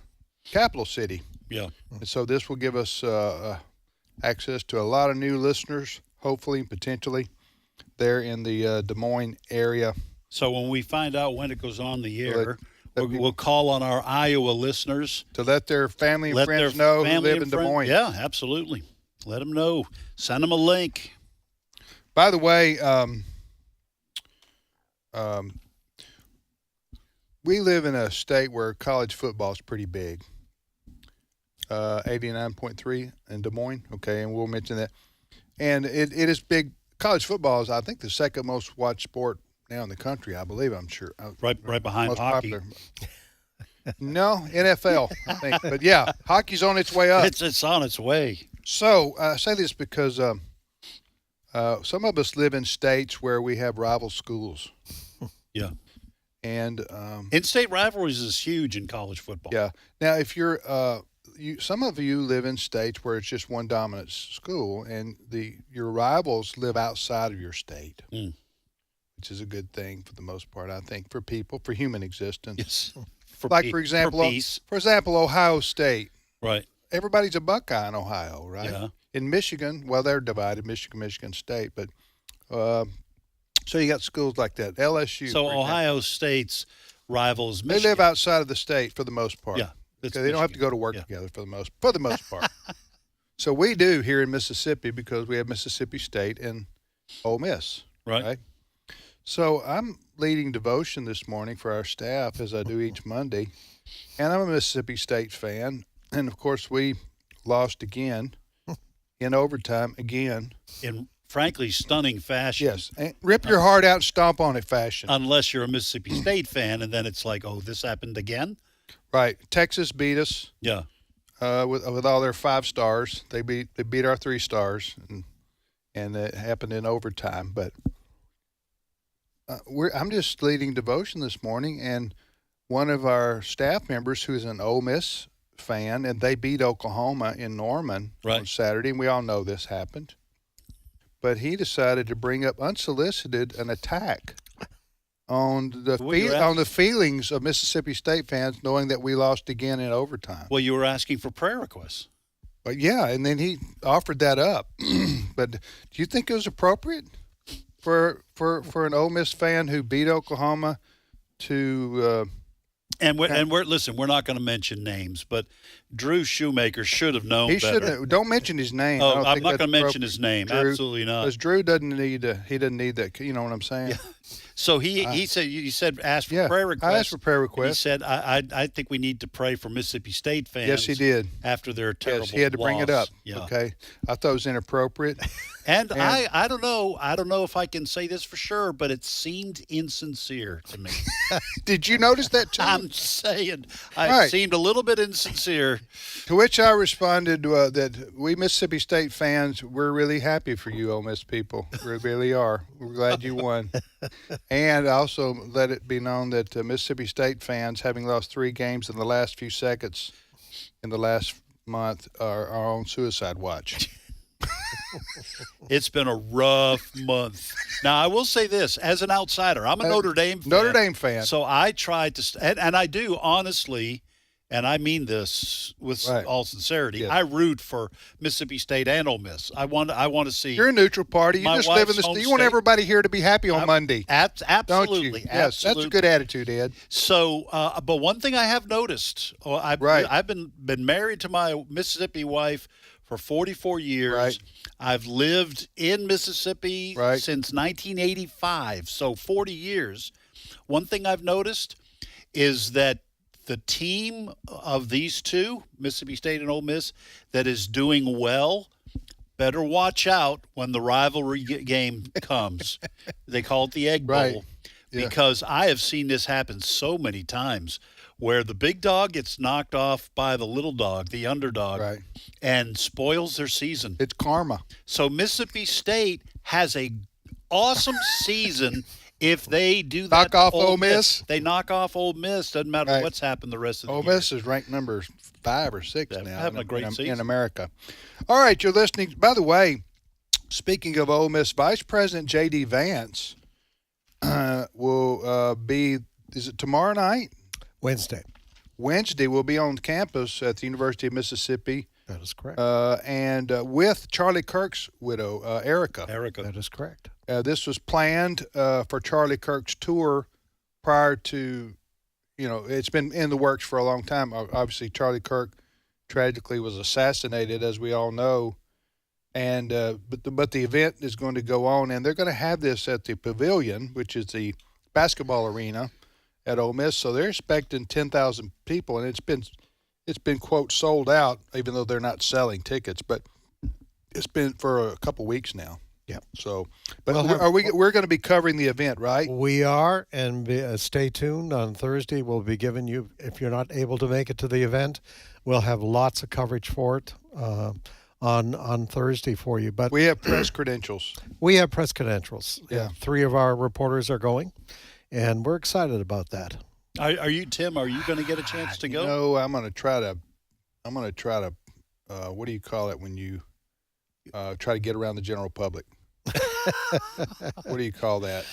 capital city. Yeah. And so this will give us access to a lot of new listeners, hopefully, potentially, there in the Des Moines area. So when we find out when it goes on the air, we'll call on our Iowa listeners to let their family and friends know who live in Des Moines. Yeah, absolutely. Let them know. Send them a link. By the way, we live in a state where college football is pretty big. 89.3 in Des Moines, okay, and we'll mention that. And it is big. College football is, I think, the second most watched sport now in the country, I believe, I'm sure. Right behind most hockey. Popular. No, NFL, I think. But, yeah, hockey's on its way up. It's on its way. So I say this because some of us live in states where we have rival schools. Yeah. And in-state rivalries is huge in college football. Yeah. Now, if you're some of you live in states where it's just one dominant school, and your rivals live outside of your state, which is a good thing for the most part, I think, for people, for human existence. Yes. For example, Ohio State. Right. Everybody's a Buckeye in Ohio, right? Yeah. In Michigan, well, they're divided, Michigan State, but so you got schools like that, LSU. So Ohio State's rivals, Michigan. They live outside of the state for the most part. Yeah. Okay, they don't have to go to work together for the most part. So we do here in Mississippi because we have Mississippi State and Ole Miss. Right. So I'm leading devotion this morning for our staff, as I do each Monday, and I'm a Mississippi State fan. And, of course, we lost again in overtime again. In, frankly, stunning fashion. Yes. And rip your heart out and stomp on it fashion. Unless you're a Mississippi State fan, and then it's like, oh, this happened again? Right. Texas beat us. Yeah. With all their 5 stars. They beat our 3 stars, and it happened in overtime. But I'm just leading devotion this morning, and one of our staff members who's an Ole Miss fan, and they beat Oklahoma in Norman on Saturday, and we all know this happened. But he decided to bring up unsolicited an attack on the feelings of Mississippi State fans, knowing that we lost again in overtime. Well, you were asking for prayer requests. But yeah, and then he offered that up. But do you think it was appropriate for an Ole Miss fan who beat Oklahoma to? Listen, we're not going to mention names, but Drew Shoemaker should have known better. Don't mention his name. Oh, I'm not going to mention his name. Drew, absolutely not. Because Drew doesn't need that. You know what I'm saying? Yeah. So he said, you said ask for prayer requests. I asked for prayer requests. He said, I think we need to pray for Mississippi State fans. Yes, he did. After their terrible Yes, he had to bring it up. Yeah. Okay. I thought it was inappropriate. And I don't know. I don't know if I can say this for sure, but it seemed insincere to me. Did you notice that too? I'm saying it seemed a little bit insincere. To which I responded that we Mississippi State fans, we're really happy for you, Ole Miss people. We really are. We're glad you won. And also let it be known that Mississippi State fans, having lost 3 games in the last few seconds in the last month, are on suicide watch. It's been a rough month. Now, I will say this. As an outsider, I'm a Notre Dame fan. So I tried to and I do, honestly, and I mean this with all sincerity, I root for Mississippi State and Ole Miss. I want to see. You're a neutral party. You just live in the state. You want everybody here to be happy on Monday. Absolutely. Don't you? Yes, that's a good attitude, Ed. So, but one thing I have noticed, I've been married to my Mississippi wife for 44 years. Right. I've lived in Mississippi since 1985, so 40 years. One thing I've noticed is that the team of these two, Mississippi State and Ole Miss, that is doing well, better watch out when the rivalry game comes. They call it the Egg Bowl. Because I have seen this happen so many times where the big dog gets knocked off by the little dog, the underdog, and spoils their season. It's karma. So Mississippi State has a awesome season if they do that. Knock off Ole Miss? They knock off Ole Miss. Doesn't matter what's happened the rest of the year. Ole Miss is ranked number 5 or 6 now. Having a great season. In America. All right, you're listening. By the way, speaking of Ole Miss, Vice President J.D. Vance will be, is it tomorrow night? Wednesday. Wednesday will be on campus at the University of Mississippi. That is correct. And with Charlie Kirk's widow, Erica. That is correct. This was planned for Charlie Kirk's tour prior to, it's been in the works for a long time. Obviously, Charlie Kirk tragically was assassinated, as we all know. And but the event is going to go on, and they're going to have this at the Pavilion, which is the basketball arena at Ole Miss. So they're expecting 10,000 people, and it's been quote sold out, even though they're not selling tickets. But it's been for a couple weeks now. Yeah. So, but we're going to be covering the event, right? We are, and stay tuned. On Thursday, we'll be giving you, if you're not able to make it to the event, we'll have lots of coverage for it on Thursday for you. But we have press credentials. We have press credentials. Yeah. 3 of our reporters are going, and we're excited about that. Are you, Tim? Are you going to get a chance to go? No, I'm going to try to. What do you call it when you try to get around the general public? What do you call that?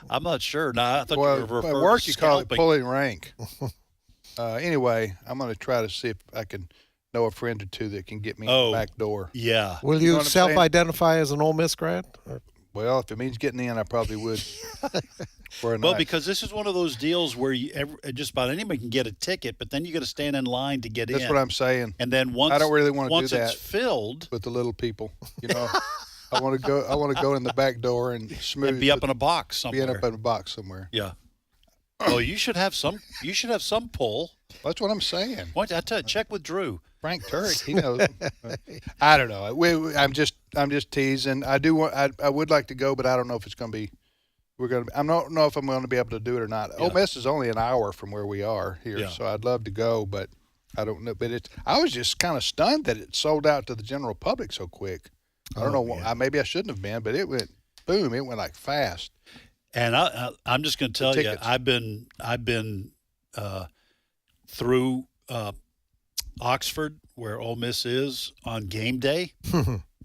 I'm not sure. No, I thought you were referring at work to you call it scalping. pulling rank. Anyway, I'm going to try to see if I can know a friend or two that can get me in the back door. Yeah. Will You you know what I'm saying? self-identify as an Ole Miss grad? Well, if it means getting in, I probably would. For a Well, night. because this is one of those deals where just about anybody can get a ticket, but then you got to stand in line to get in. That's what I'm saying. And then once I don't really want to do once that. it's filled with the little people, I want to go in the back door and smooth. and be up in a box somewhere. Be up in a box somewhere. Yeah. Oh, you should have some. You should have some pull. That's what I'm saying. What I tell you, check with Drew. Frank Turek, he knows. I don't know. I'm just teasing. I do want. I would like to go, but I don't know if it's going to be. I don't know if I'm going to be able to do it or not. Yeah. Ole Miss is only an hour from where we are here, Yeah. so I'd love to go, but I don't know. But I was just kind of stunned that it sold out to the general public so quick. I don't know. yeah. Maybe I shouldn't have been, but it went boom. It went like fast. And I'm just going to tell you, tickets. I've been through Oxford, where Ole Miss is, on game day.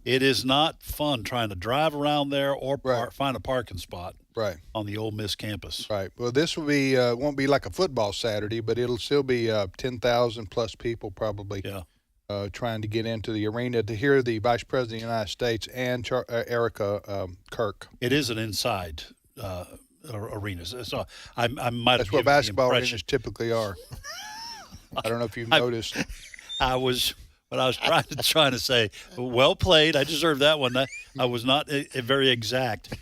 It is not fun trying to drive around there or find a parking spot on the Ole Miss campus. Right. Well, this will be won't be like a football Saturday, but it'll still be 10,000 plus people probably. Yeah. Trying to get into the arena to hear the Vice President of the United States and Erica Kirk. It is an inside arena, so I might. That's have what given the basketball impression- arenas typically are. I don't know if you've noticed. I was trying to say, well played. I deserve that one. I was not very exact.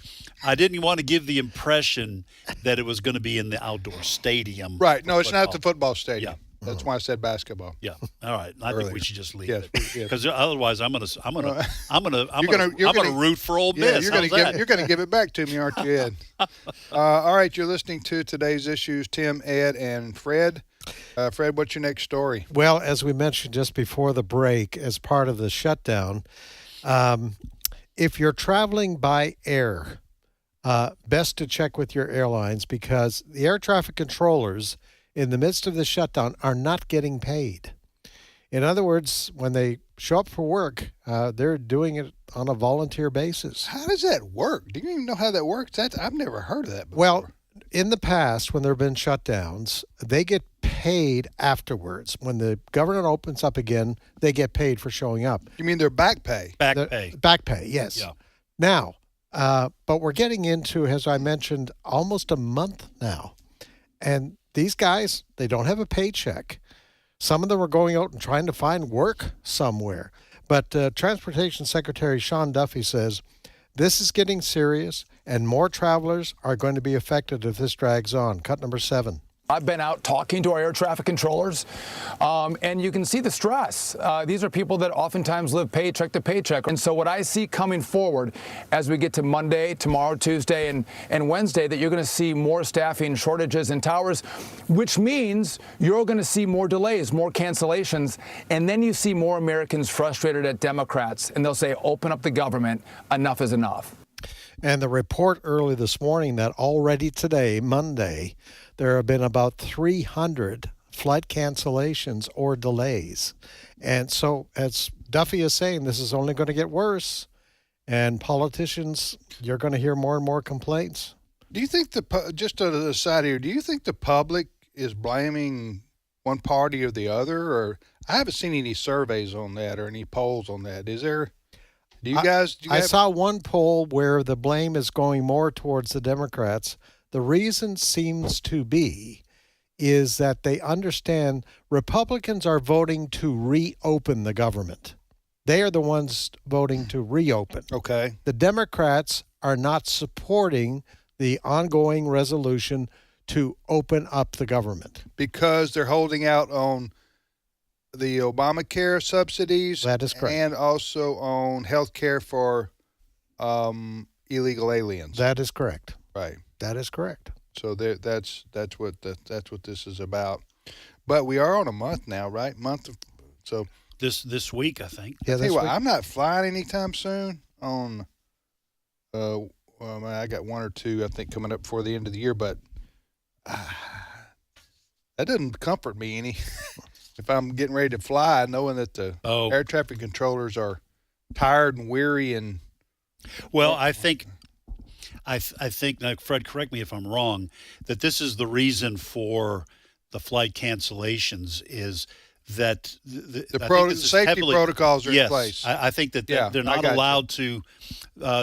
I didn't want to give the impression that it was going to be in the outdoor stadium. Right. No, it's not the football stadium. Yeah. That's why I said basketball. Yeah. All right. I think we should just leave it Yes. because otherwise I'm gonna You're root for Ole Yeah, Miss. you're How's that? going to give it back to me, aren't you, Ed? All right. You're listening to Today's Issues. Tim, Ed, and Fred. Fred, what's your next story? Well, as we mentioned just before the break, as part of the shutdown, if you're traveling by air, best to check with your airlines because the air traffic controllers in the midst of the shutdown are not getting paid. In other words, when they show up for work, they're doing it on a volunteer basis. How does that work? Do you even know how that works? I've never heard of that before. Well, in the past, when there have been shutdowns, they get paid afterwards. When the government opens up again, they get paid for showing up. You mean their back pay? Back pay. Back pay, yes. Yeah. Now, but we're getting into, as I mentioned, almost a month now. And these guys, they don't have a paycheck. Some of them are going out and trying to find work somewhere. But Transportation Secretary Sean Duffy says this is getting serious and more travelers are going to be affected if this drags on. Cut number 7. I've been out talking to our air traffic controllers, and you can see the stress. These are people that oftentimes live paycheck to paycheck. And so what I see coming forward as we get to Monday, tomorrow, Tuesday, and Wednesday, that you're going to see more staffing shortages in towers, which means you're going to see more delays, more cancellations, and then you see more Americans frustrated at Democrats, and they'll say, open up the government, enough is enough. And the report early this morning that already today, Monday, there have been about 300 flight cancellations or delays. And so, as Duffy is saying, this is only going to get worse. And politicians, you're going to hear more and more complaints. Do you think just to the side here, do you think the public is blaming one party or the other? Or I haven't seen any surveys on that or any polls on that. Is there? Do you guys? I saw one poll where the blame is going more towards the Democrats. The reason seems to be is that they understand Republicans are voting to reopen the government. They are the ones voting to reopen. Okay. The Democrats are not supporting the ongoing resolution to open up the government. Because they're holding out on the Obamacare subsidies. That is correct. And also on health care for illegal aliens. That is correct. Right. That is correct. So that's what this is about. But we are on a month now, right? So this week, I think. Yeah, tell you what, I'm not flying anytime soon. On I got one or two I think coming up before the end of the year, but that doesn't comfort me any. If I'm getting ready to fly, knowing that the air traffic controllers are tired and weary and. Well, I think, now, Fred, correct me if I'm wrong, that this is the reason for the flight cancellations is that the safety protocols are in place. I think that they're not allowed to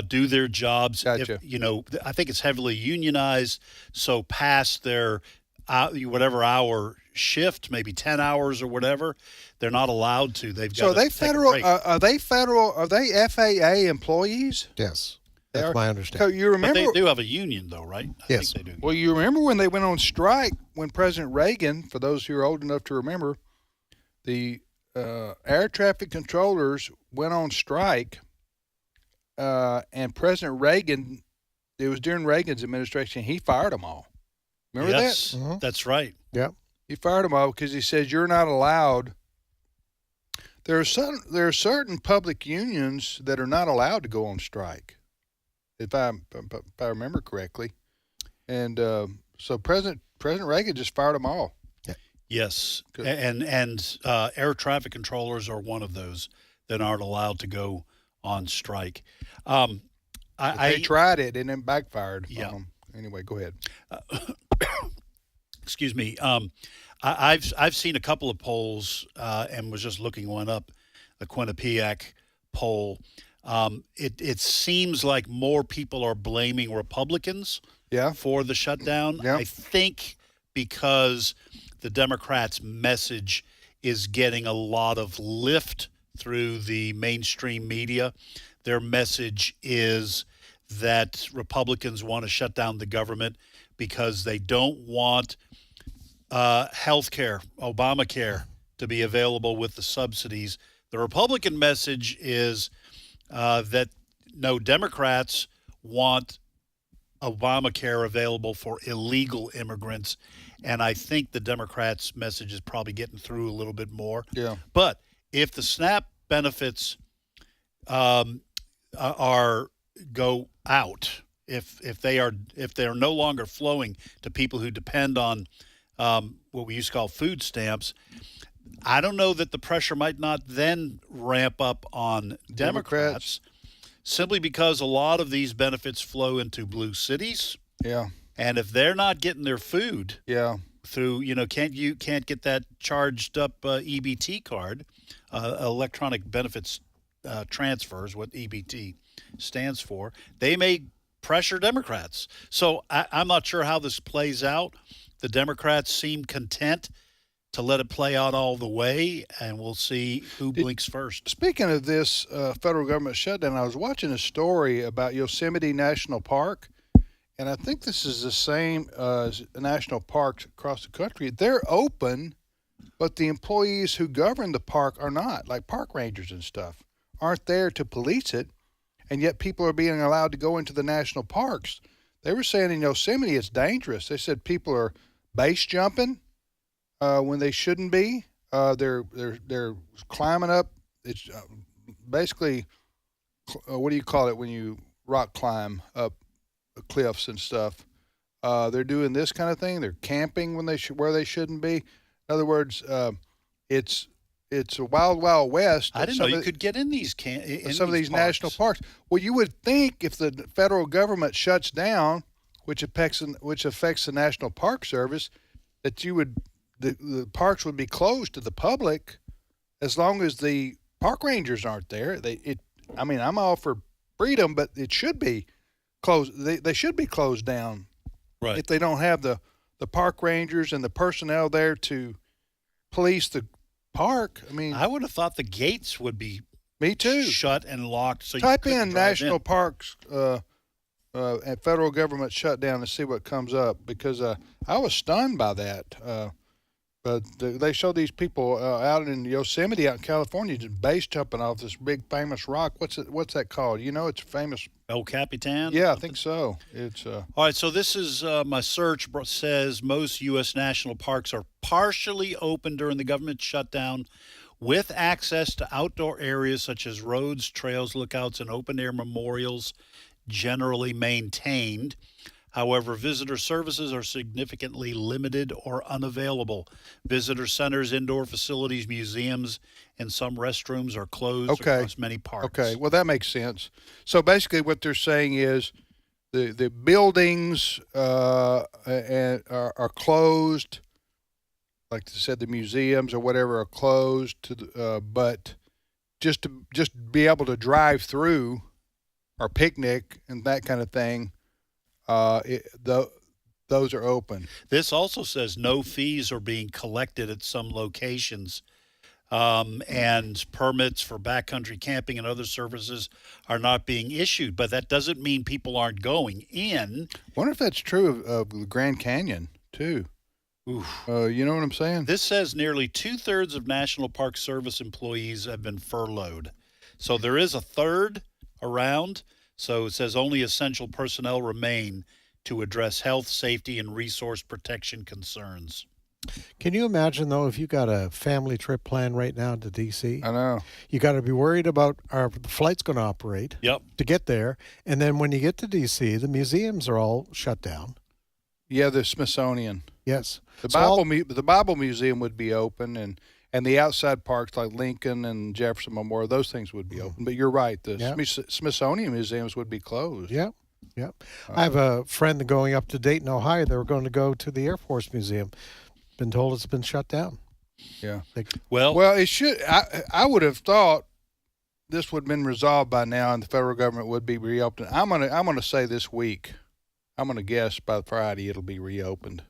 do their jobs. Gotcha. If, I think it's heavily unionized, so past their whatever hour shift, maybe 10 hours or whatever, they're not allowed to. They've got so they federal. Are they federal? Are they FAA employees? Yes. That's my understanding. So you remember but they do have a union, though, right? Yes. I think they do. Well, you remember when they went on strike when President Reagan, for those who are old enough to remember, the air traffic controllers went on strike, and President Reagan, it was during Reagan's administration, he fired them all. Remember that? Mm-hmm. That's right. Yeah. He fired them all because he says you're not allowed. There are certain public unions that are not allowed to go on strike. If I remember correctly, and so President Reagan just fired them all. Yes, and air traffic controllers are one of those that aren't allowed to go on strike. They tried it and then backfired. Yeah. Anyway, go ahead. Excuse me. I've seen a couple of polls and was just looking one up, the Quinnipiac poll. It seems like more people are blaming Republicans for the shutdown. I think because the Democrats' message is getting a lot of lift through the mainstream media. Their message is that Republicans want to shut down the government because they don't want health care, Obamacare, to be available with the subsidies. The Republican message is that no, Democrats want Obamacare available for illegal immigrants, and I think the Democrats' message is probably getting through a little bit more. Yeah. But if the SNAP benefits go out, if they're no longer flowing to people who depend on what we used to call food stamps, I don't know that the pressure might not then ramp up on Democrats simply because a lot of these benefits flow into blue cities. Yeah. And if they're not getting their food through, can't get that charged up EBT card, electronic benefits transfers, what EBT stands for, they may pressure Democrats. So I'm not sure how this plays out. The Democrats seem content to let it play out all the way, and we'll see who blinks first. Speaking of this federal government shutdown, I was watching a story about Yosemite National Park, and I think this is the same as national parks across the country. They're open, but the employees who govern the park are not, like park rangers and stuff, aren't there to police it, and yet people are being allowed to go into the national parks. They were saying in Yosemite it's dangerous. They said people are base jumping when they shouldn't be. They're climbing up. It's basically what do you call it when you rock climb up cliffs and stuff? They're doing this kind of thing. They're camping when where they shouldn't be. In other words, it's a wild, wild west. I didn't know you could get in these some of these national parks. Well, you would think if the federal government shuts down, which affects the National Park Service, that you would the parks would be closed to the public as long as the park rangers aren't there. I'm all for freedom, but it should be closed. They should be closed down. Right. If they don't have the park rangers and the personnel there to police the park. I mean, I would have thought the gates would be shut and locked. So type you in national parks and federal government shutdown and see what comes up, because I was stunned by that. But they show these people out in Yosemite, out in California, just base jumping off this big famous rock. What's that called? It's famous. El Capitan? Yeah, I think so. It's All right, so this is my search says most U.S. national parks are partially open during the government shutdown with access to outdoor areas such as roads, trails, lookouts, and open-air memorials generally maintained. However, visitor services are significantly limited or unavailable. Visitor centers, indoor facilities, museums, and some restrooms are closed across many parks. Okay, well, that makes sense. So basically what they're saying is the buildings are closed, like they said, the museums or whatever are closed, but just to be able to drive through or picnic and that kind of thing, those are open. This also says no fees are being collected at some locations, and permits for backcountry camping and other services are not being issued. But that doesn't mean people aren't going in. I wonder if that's true of the Grand Canyon, too. Oof. You know what I'm saying? This says nearly 2/3 of National Park Service employees have been furloughed. So there is a third around. So it says only essential personnel remain to address health, safety, and resource protection concerns. Can you imagine, though, if you got a family trip planned right now to D.C.? I know. You got to be worried about are the flight's going to operate to get there. And then when you get to D.C., the museums are all shut down. Yeah, the Smithsonian. Yes. The Bible Museum would be open, and the outside parks like Lincoln and Jefferson Memorial, those things would be open. But you're right, the Smithsonian museums would be closed. Yeah. I have a friend going up to Dayton, Ohio. They were going to go to the Air Force Museum. Been told it's been shut down. Yeah. Well, it should. I would have thought this would have been resolved by now, and the federal government would be reopened. I'm gonna say this week. I'm gonna guess by Friday it'll be reopened.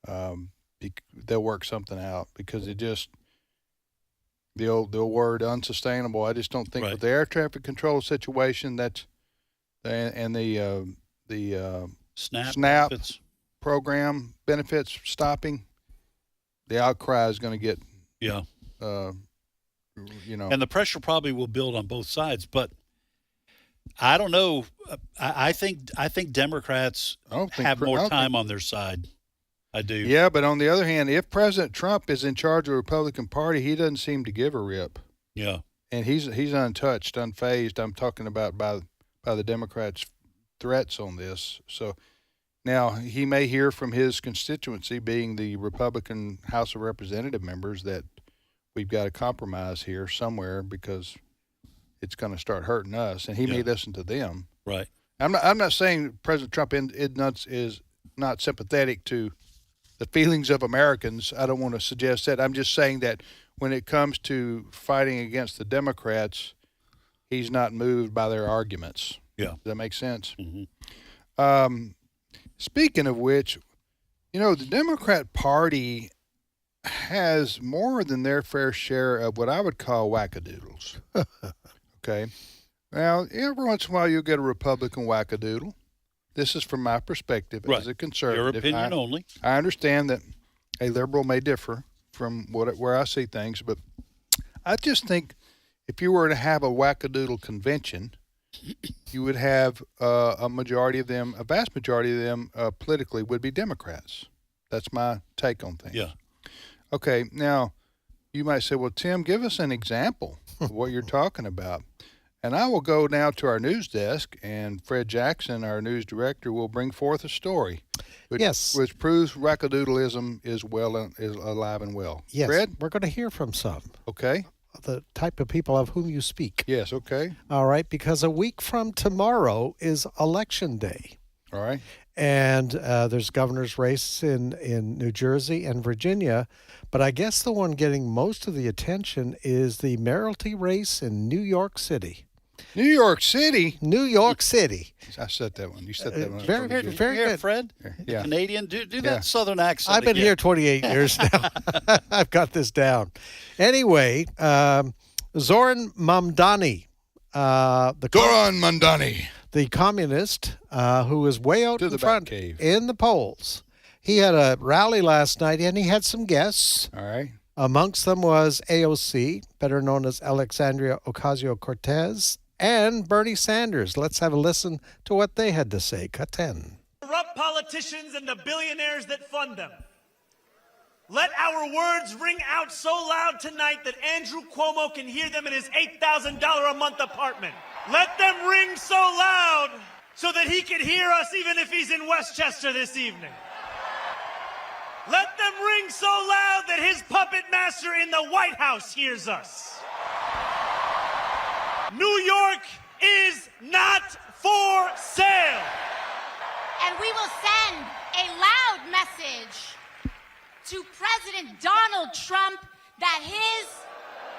They'll work something out, because it just the old word unsustainable. I just don't think with the air traffic control situation and the SNAP benefits. program benefits stopping, the outcry is going to get and the pressure probably will build on both sides. But I don't know. I think Democrats have more time on their side. I do. Yeah, but on the other hand, if President Trump is in charge of the Republican Party, he doesn't seem to give a rip. Yeah. And he's untouched, unfazed. I'm talking about by the Democrats' threats on this. So now he may hear from his constituency, being the Republican House of Representative members, that we've got to compromise here somewhere because it's going to start hurting us, and he may listen to them. Right. I'm not saying President Trump is not sympathetic to the feelings of Americans. I don't want to suggest that. I'm just saying that when it comes to fighting against the Democrats, he's not moved by their arguments. Yeah. Does that make sense? Mm-hmm. Speaking of which, the Democrat Party has more than their fair share of what I would call wackadoodles. Okay. Now, every once in a while you'll get a Republican wackadoodle. This is from my perspective as a conservative. Your opinion only. I understand that a liberal may differ from where I see things, but I just think if you were to have a wackadoodle convention, you would have a vast majority of them politically would be Democrats. That's my take on things. Yeah. Okay, now you might say, well, Tim, give us an example of what you're talking about. And I will go now to our news desk, and Fred Jackson, our news director, will bring forth a story which proves wackadoodleism is alive and well. Yes, Fred? We're going to hear from some. Okay. The type of people of whom you speak. Yes, okay. All right, because a week from tomorrow is Election Day. All right. And there's governor's races in New Jersey and Virginia. But I guess the one getting most of the attention is the mayoralty race in New York City. New York City? New York City. I said that one. You said that one. Very good. Fred? Yeah. Canadian? Do that southern accent I've been again. here 28 years now. I've got this down. Anyway, Zoran Mamdani. Zoran Mamdani. The communist who is way out To in the front Batcave. in the polls. He had a rally last night, and he had some guests. All right. Amongst them was AOC, better known as Alexandria Ocasio-Cortez, and Bernie Sanders. Let's have a listen to what they had to say. Cut 10. Corrupt politicians and the billionaires that fund them. Let our words ring out so loud tonight that Andrew Cuomo can hear them in his $8,000 a month apartment. Let them ring so loud so that he can hear us even if he's in Westchester this evening. Let them ring so loud that his puppet master in the White House hears us. New York is not for sale. And we will send a loud message to President Donald Trump that his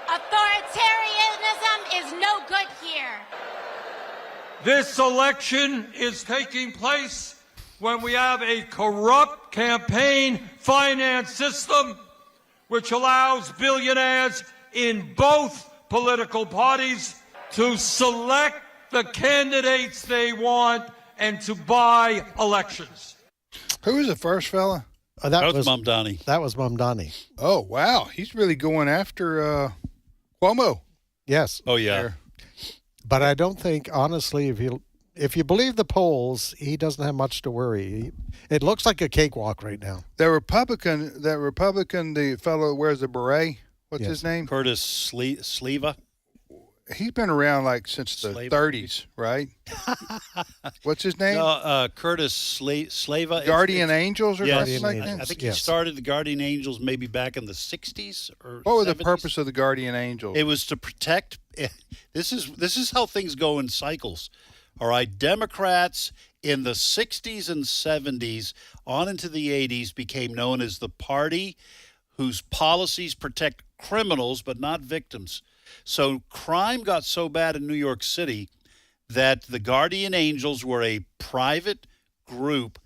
authoritarianism is no good here. This election is taking place when we have a corrupt campaign finance system which allows billionaires in both political parties to select the candidates they want and to buy elections. Who was the first fella? That was Mamdani. That was Mamdani. Oh, wow. He's really going after Cuomo. Yes. Oh, yeah. But I don't think, honestly, if you believe the polls, he doesn't have much to worry. It looks like a cakewalk right now. The Republican, the fellow that wears the beret, what's his name? Curtis Sleva. He's been around like since the 30s, right? What's his name? No, Curtis Sleva. Guardian Angels or yes, something like that? I think he started the Guardian Angels maybe back in the 60s or What was 70s. the purpose of the Guardian Angels? It was to protect. This is how things go in cycles. All right, Democrats in the 60s and 70s on into the 80s became known as the party whose policies protect criminals but not victims. So crime got so bad in New York City that the Guardian Angels were a private group.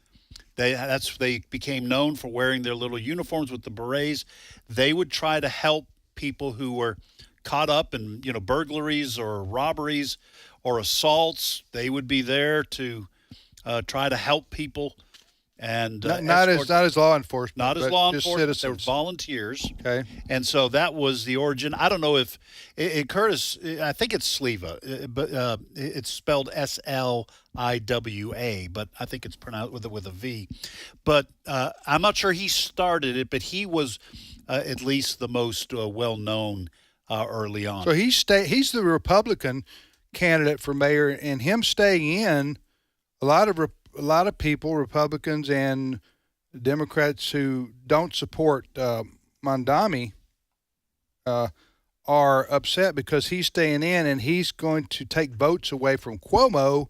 They became known for wearing their little uniforms with the berets. They would try to help people who were caught up in burglaries or robberies or assaults. They would be there to try to help people. And not as law enforcement. Not as but law just enforcement. citizens. They were volunteers. Okay. And so that was the origin. I don't know if Curtis. I think it's Sleva, but it's spelled Sliwa, but I think it's pronounced with a V. But I'm not sure he started it, but he was at least the most well known early on. So he's the Republican candidate for mayor, and him staying in, a lot of people, Republicans and Democrats who don't support Mamdani, are upset because he's staying in and he's going to take votes away from Cuomo.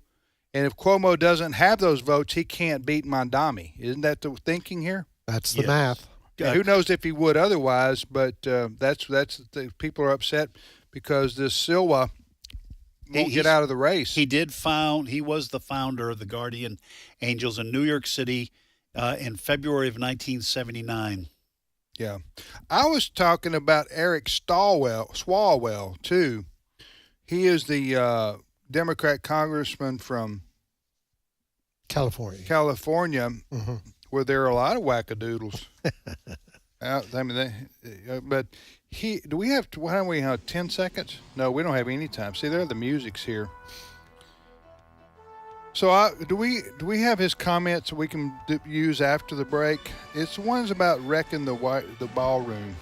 And if Cuomo doesn't have those votes, he can't beat Mamdani. Isn't that the thinking here? That's the math. Yeah, who knows if he would otherwise? But that's the people are upset because this Silva won't get out of the race. He was the founder of the Guardian Angels in New York City in February of 1979. Yeah. I was talking about Eric Swalwell, too. He is the Democrat congressman from California, mm-hmm. where there are a lot of wackadoodles. But do we have 10 seconds? No, we don't have any time. See, the music's here. So do we have his comments we can use after the break? It's the ones about wrecking the ballroom.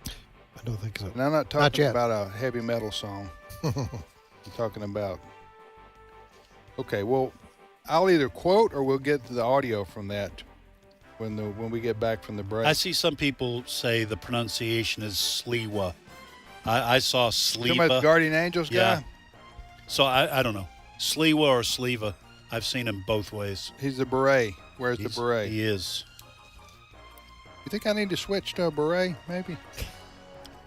I don't think so. And I'm not talking about a heavy metal song. I'm talking about. Okay, well, I'll either quote or we'll get the audio from that when we get back from the break. I see some people say the pronunciation is Sliwa. I saw Sleva. Talking about the Guardian Angels guy? Yeah. So I don't know. Sliwa or Sleva. I've seen him both ways. He's the beret. wears the beret. He is. You think I need to switch to a beret, maybe?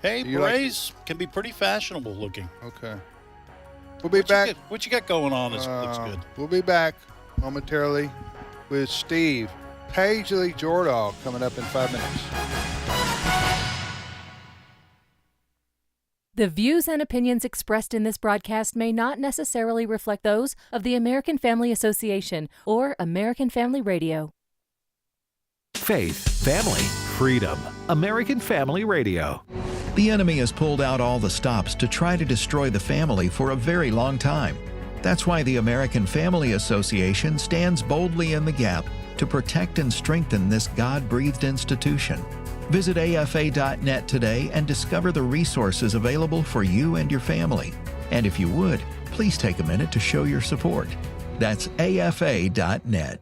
Hey, Do you like berets can be pretty fashionable looking. Okay. We'll be back. What you got going on looks good. We'll be back momentarily with Steve Paisley Jordahl coming up in 5 minutes. The views and opinions expressed in this broadcast may not necessarily reflect those of the American Family Association or American Family Radio. Faith, family, freedom. American Family Radio. The enemy has pulled out all the stops to try to destroy the family for a very long time. That's why the American Family Association stands boldly in the gap to protect and strengthen this God-breathed institution. Visit AFA.net today and discover the resources available for you and your family. And if you would, please take a minute to show your support. That's AFA.net.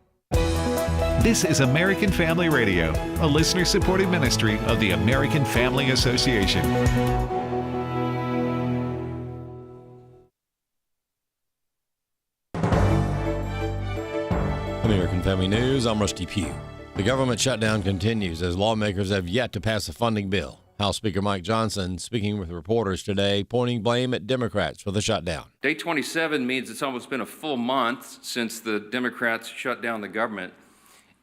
This is American Family Radio, a listener-supported ministry of the American Family Association. American Family News, I'm Rusty Pugh. The government shutdown continues as lawmakers have yet to pass a funding bill. House Speaker Mike Johnson speaking with reporters today, pointing blame at Democrats for the shutdown. Day 27 means it's almost been a full month since the Democrats shut down the government.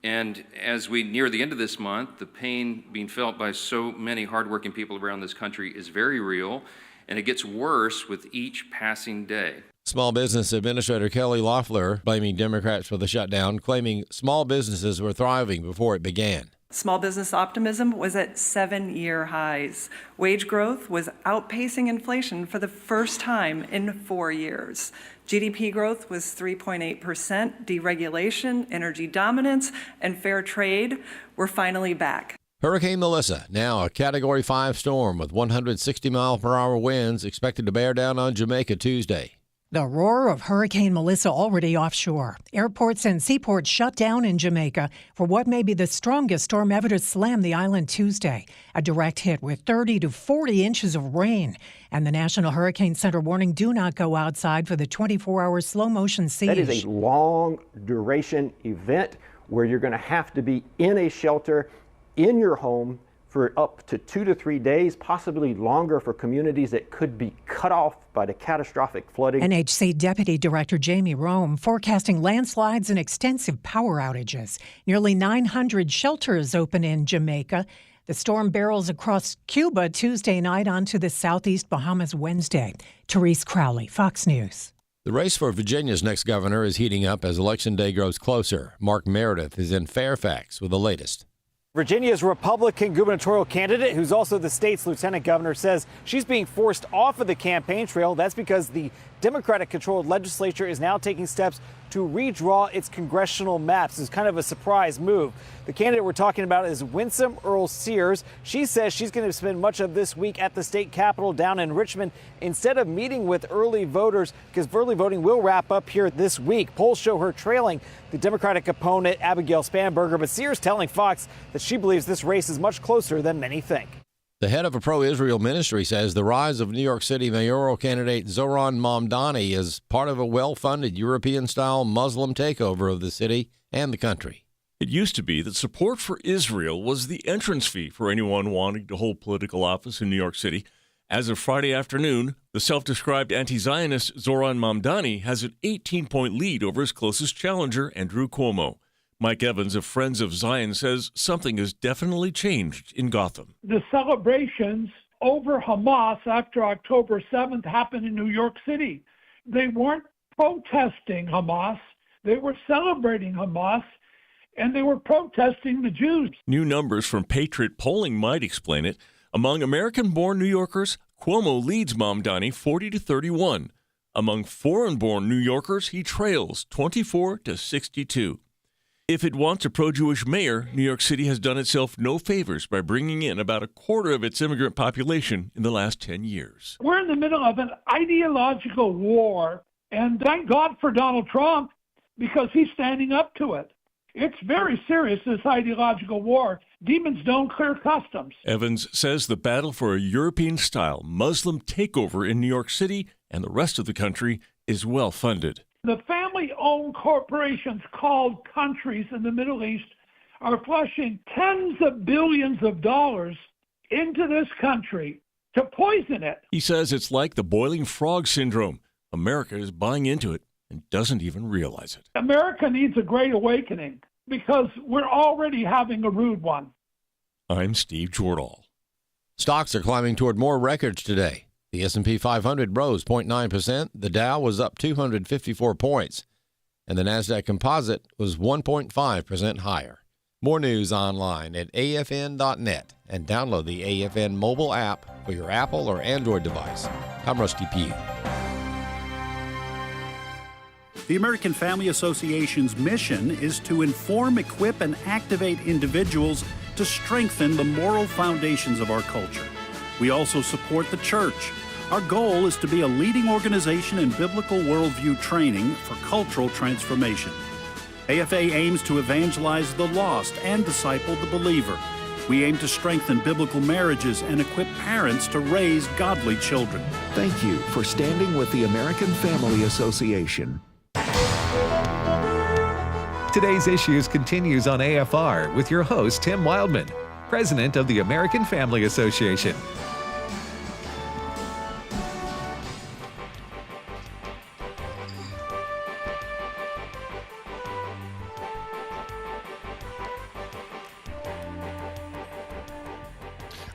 And as we near the end of this month, the pain being felt by so many hardworking people around this country is very real, and it gets worse with each passing day. Small Business Administrator Kelly Loeffler blaming Democrats for the shutdown, claiming small businesses were thriving before it began. Small business optimism was at 7-year highs. Wage growth was outpacing inflation for the first time in 4 years. GDP growth was 3.8%. Deregulation, energy dominance, and fair trade were finally back. Hurricane Melissa, now a Category 5 storm with 160-mile-per-hour winds, expected to bear down on Jamaica Tuesday. The roar of Hurricane Melissa already offshore. Airports and seaports shut down in Jamaica for what may be the strongest storm ever to slam the island Tuesday. A direct hit with 30 to 40 inches of rain. And the National Hurricane Center warning, do not go outside for the 24-hour slow-motion siege. That is a long-duration event where you're going to have to be in a shelter in your home for up to 2 to 3 days, possibly longer for communities that could be cut off by the catastrophic flooding. NHC Deputy Director Jamie Rome forecasting landslides and extensive power outages. Nearly 900 shelters open in Jamaica. The storm barrels across Cuba Tuesday night onto the southeast Bahamas Wednesday. Therese Crowley, Fox News. The race for Virginia's next governor is heating up as Election Day grows closer. Mark Meredith is in Fairfax with the latest. Virginia's Republican gubernatorial candidate, who's also the state's lieutenant governor, says she's being forced off of the campaign trail. That's because the Democratic-controlled legislature is now taking steps to redraw its congressional maps. It's kind of a surprise move. The candidate we're talking about is Winsome Earl Sears. She says she's going to spend much of this week at the state capitol down in Richmond instead of meeting with early voters, because early voting will wrap up here this week. Polls show her trailing the Democratic opponent, Abigail Spanberger, but Sears telling Fox that she believes this race is much closer than many think. The head of a pro-Israel ministry says the rise of New York City mayoral candidate Zoran Mamdani is part of a well-funded European-style Muslim takeover of the city and the country. It used to be that support for Israel was the entrance fee for anyone wanting to hold political office in New York City. As of Friday afternoon, the self-described anti-Zionist Zoran Mamdani has an 18-point lead over his closest challenger, Andrew Cuomo. Mike Evans of Friends of Zion says something has definitely changed in Gotham. The celebrations over Hamas after October 7th happened in New York City. They weren't protesting Hamas. They were celebrating Hamas, and they were protesting the Jews. New numbers from Patriot Polling might explain it. Among American-born New Yorkers, Cuomo leads Mamdani 40-31. Among foreign-born New Yorkers, he trails 24-62. If it wants a pro-Jewish mayor, New York City has done itself no favors by bringing in about a quarter of its immigrant population in the last 10 years. We're in the middle of an ideological war, and thank God for Donald Trump, because he's standing up to it. It's very serious, this ideological war. Demons don't clear customs. Evans says the battle for a European-style Muslim takeover in New York City and the rest of the country is well funded. The family family-owned corporations called countries in the Middle East are flushing tens of billions of dollars into this country to poison it. He says it's like the boiling frog syndrome. America is buying into it and doesn't even realize it. America needs a great awakening because we're already having a rude one. I'm Steve Jordahl. Stocks are climbing toward more records today. The S&P 500 rose 0.9%, the Dow was up 254 points, and the NASDAQ Composite was 1.5% higher. More news online at afn.net and download the AFN mobile app for your Apple or Android device. I'm Rusty Pugh. The American Family Association's mission is to inform, equip, and activate individuals to strengthen the moral foundations of our culture. We also support the church. Our goal is to be a leading organization in biblical worldview training for cultural transformation. AFA aims to evangelize the lost and disciple the believer. We aim to strengthen biblical marriages and equip parents to raise godly children. Thank you for standing with the American Family Association. Today's Issues continues on AFR with your host, Tim Wildmon, President of the American Family Association.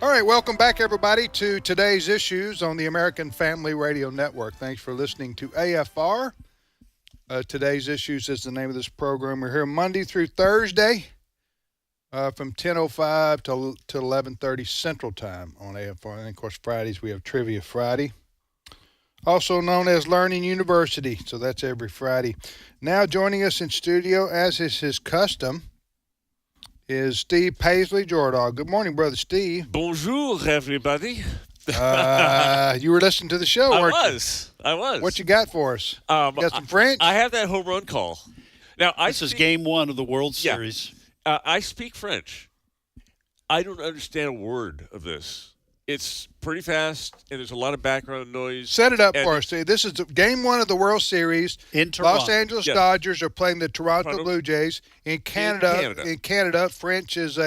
All right, welcome back, everybody, to Today's Issues on the American Family Radio Network. Thanks for listening to AFR. Today's Issues is the name of this program. We're here Monday through Thursday from 10:05 to 11:30 Central Time on AFR. And, of course, Fridays we have Trivia Friday, also known as Learning University. So that's every Friday. Now joining us in studio, as is his custom, is Steve Paisley Jordahl. Good morning, Brother Steve. Bonjour, everybody. You were listening to the show, weren't you? I was. What you got for us? Got some French? I have that home run call. Now, This is game one of the World Series. I speak French. I don't understand a word of this. It's pretty fast, and there's a lot of background noise. Set it up for us, Steve. This is game one of the World Series. In Toronto. Los Angeles Dodgers are playing the Toronto Blue Jays. In Canada, French is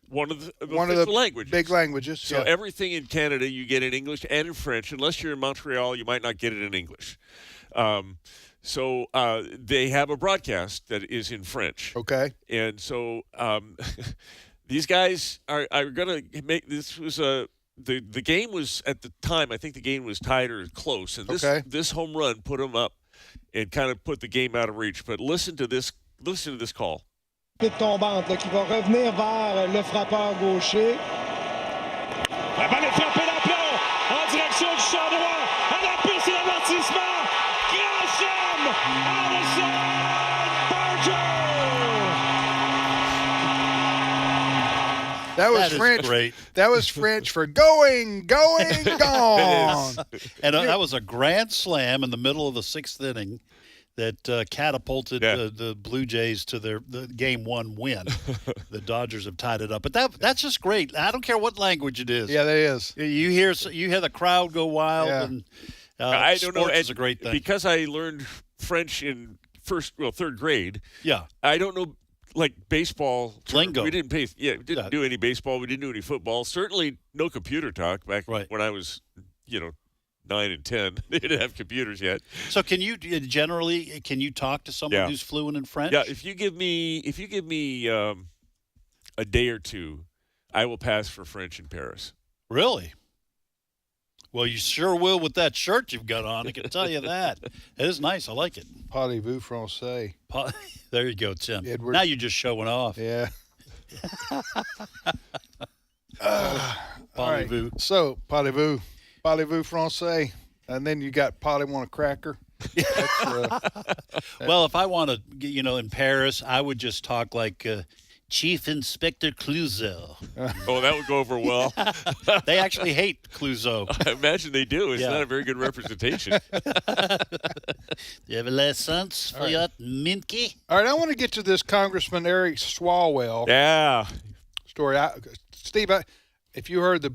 one of the languages. Big languages. So everything in Canada you get in English and in French. Unless you're in Montreal, you might not get it in English. So they have a broadcast that is in French. Okay. And so these guys are going to make this was the game was at the time, I think the game was tied or close. And this home run put them up and kind of put the game out of reach. But listen to this call. Tombante qui va revenir vers le frappeur gaucher. La balle est frappée d'aplomb en direction du champ droit. À la piste et l'avertissement. Grand chelem. Allison Barger. That was French. Great. That was French for going, gone. And that was a grand slam in the middle of the sixth inning that catapulted the Blue Jays to the game one win. The Dodgers have tied it up, but that's just great. I don't care what language it is. Yeah, that is. You hear the crowd go wild, and I don't know. Sports is a great thing because I learned French in third grade. Yeah, I don't know like baseball lingo. We didn't do any baseball. We didn't do any football. Certainly no computer talk back when I was 9 and 10. They didn't have computers yet. So can you talk to someone who's fluent in French? Yeah, if you give me a day or two, I will pass for French in Paris. Really? Well, you sure will with that shirt you've got on. I can tell you that. It is nice. I like it. Parlez-vous français? There you go, Tim. Edward. Now you're just showing off. Yeah. Parlez-vous. Right. So, parlez-vous français, and then you got Polly want a cracker. Well, if I want to, in Paris, I would just talk like Chief Inspector Clouseau. Oh, that would go over well. They actually hate Clouseau. I imagine they do. It's not a very good representation. You have a license for your Minky? All right, I want to get to this Congressman Eric Swalwell story. Steve, if you heard the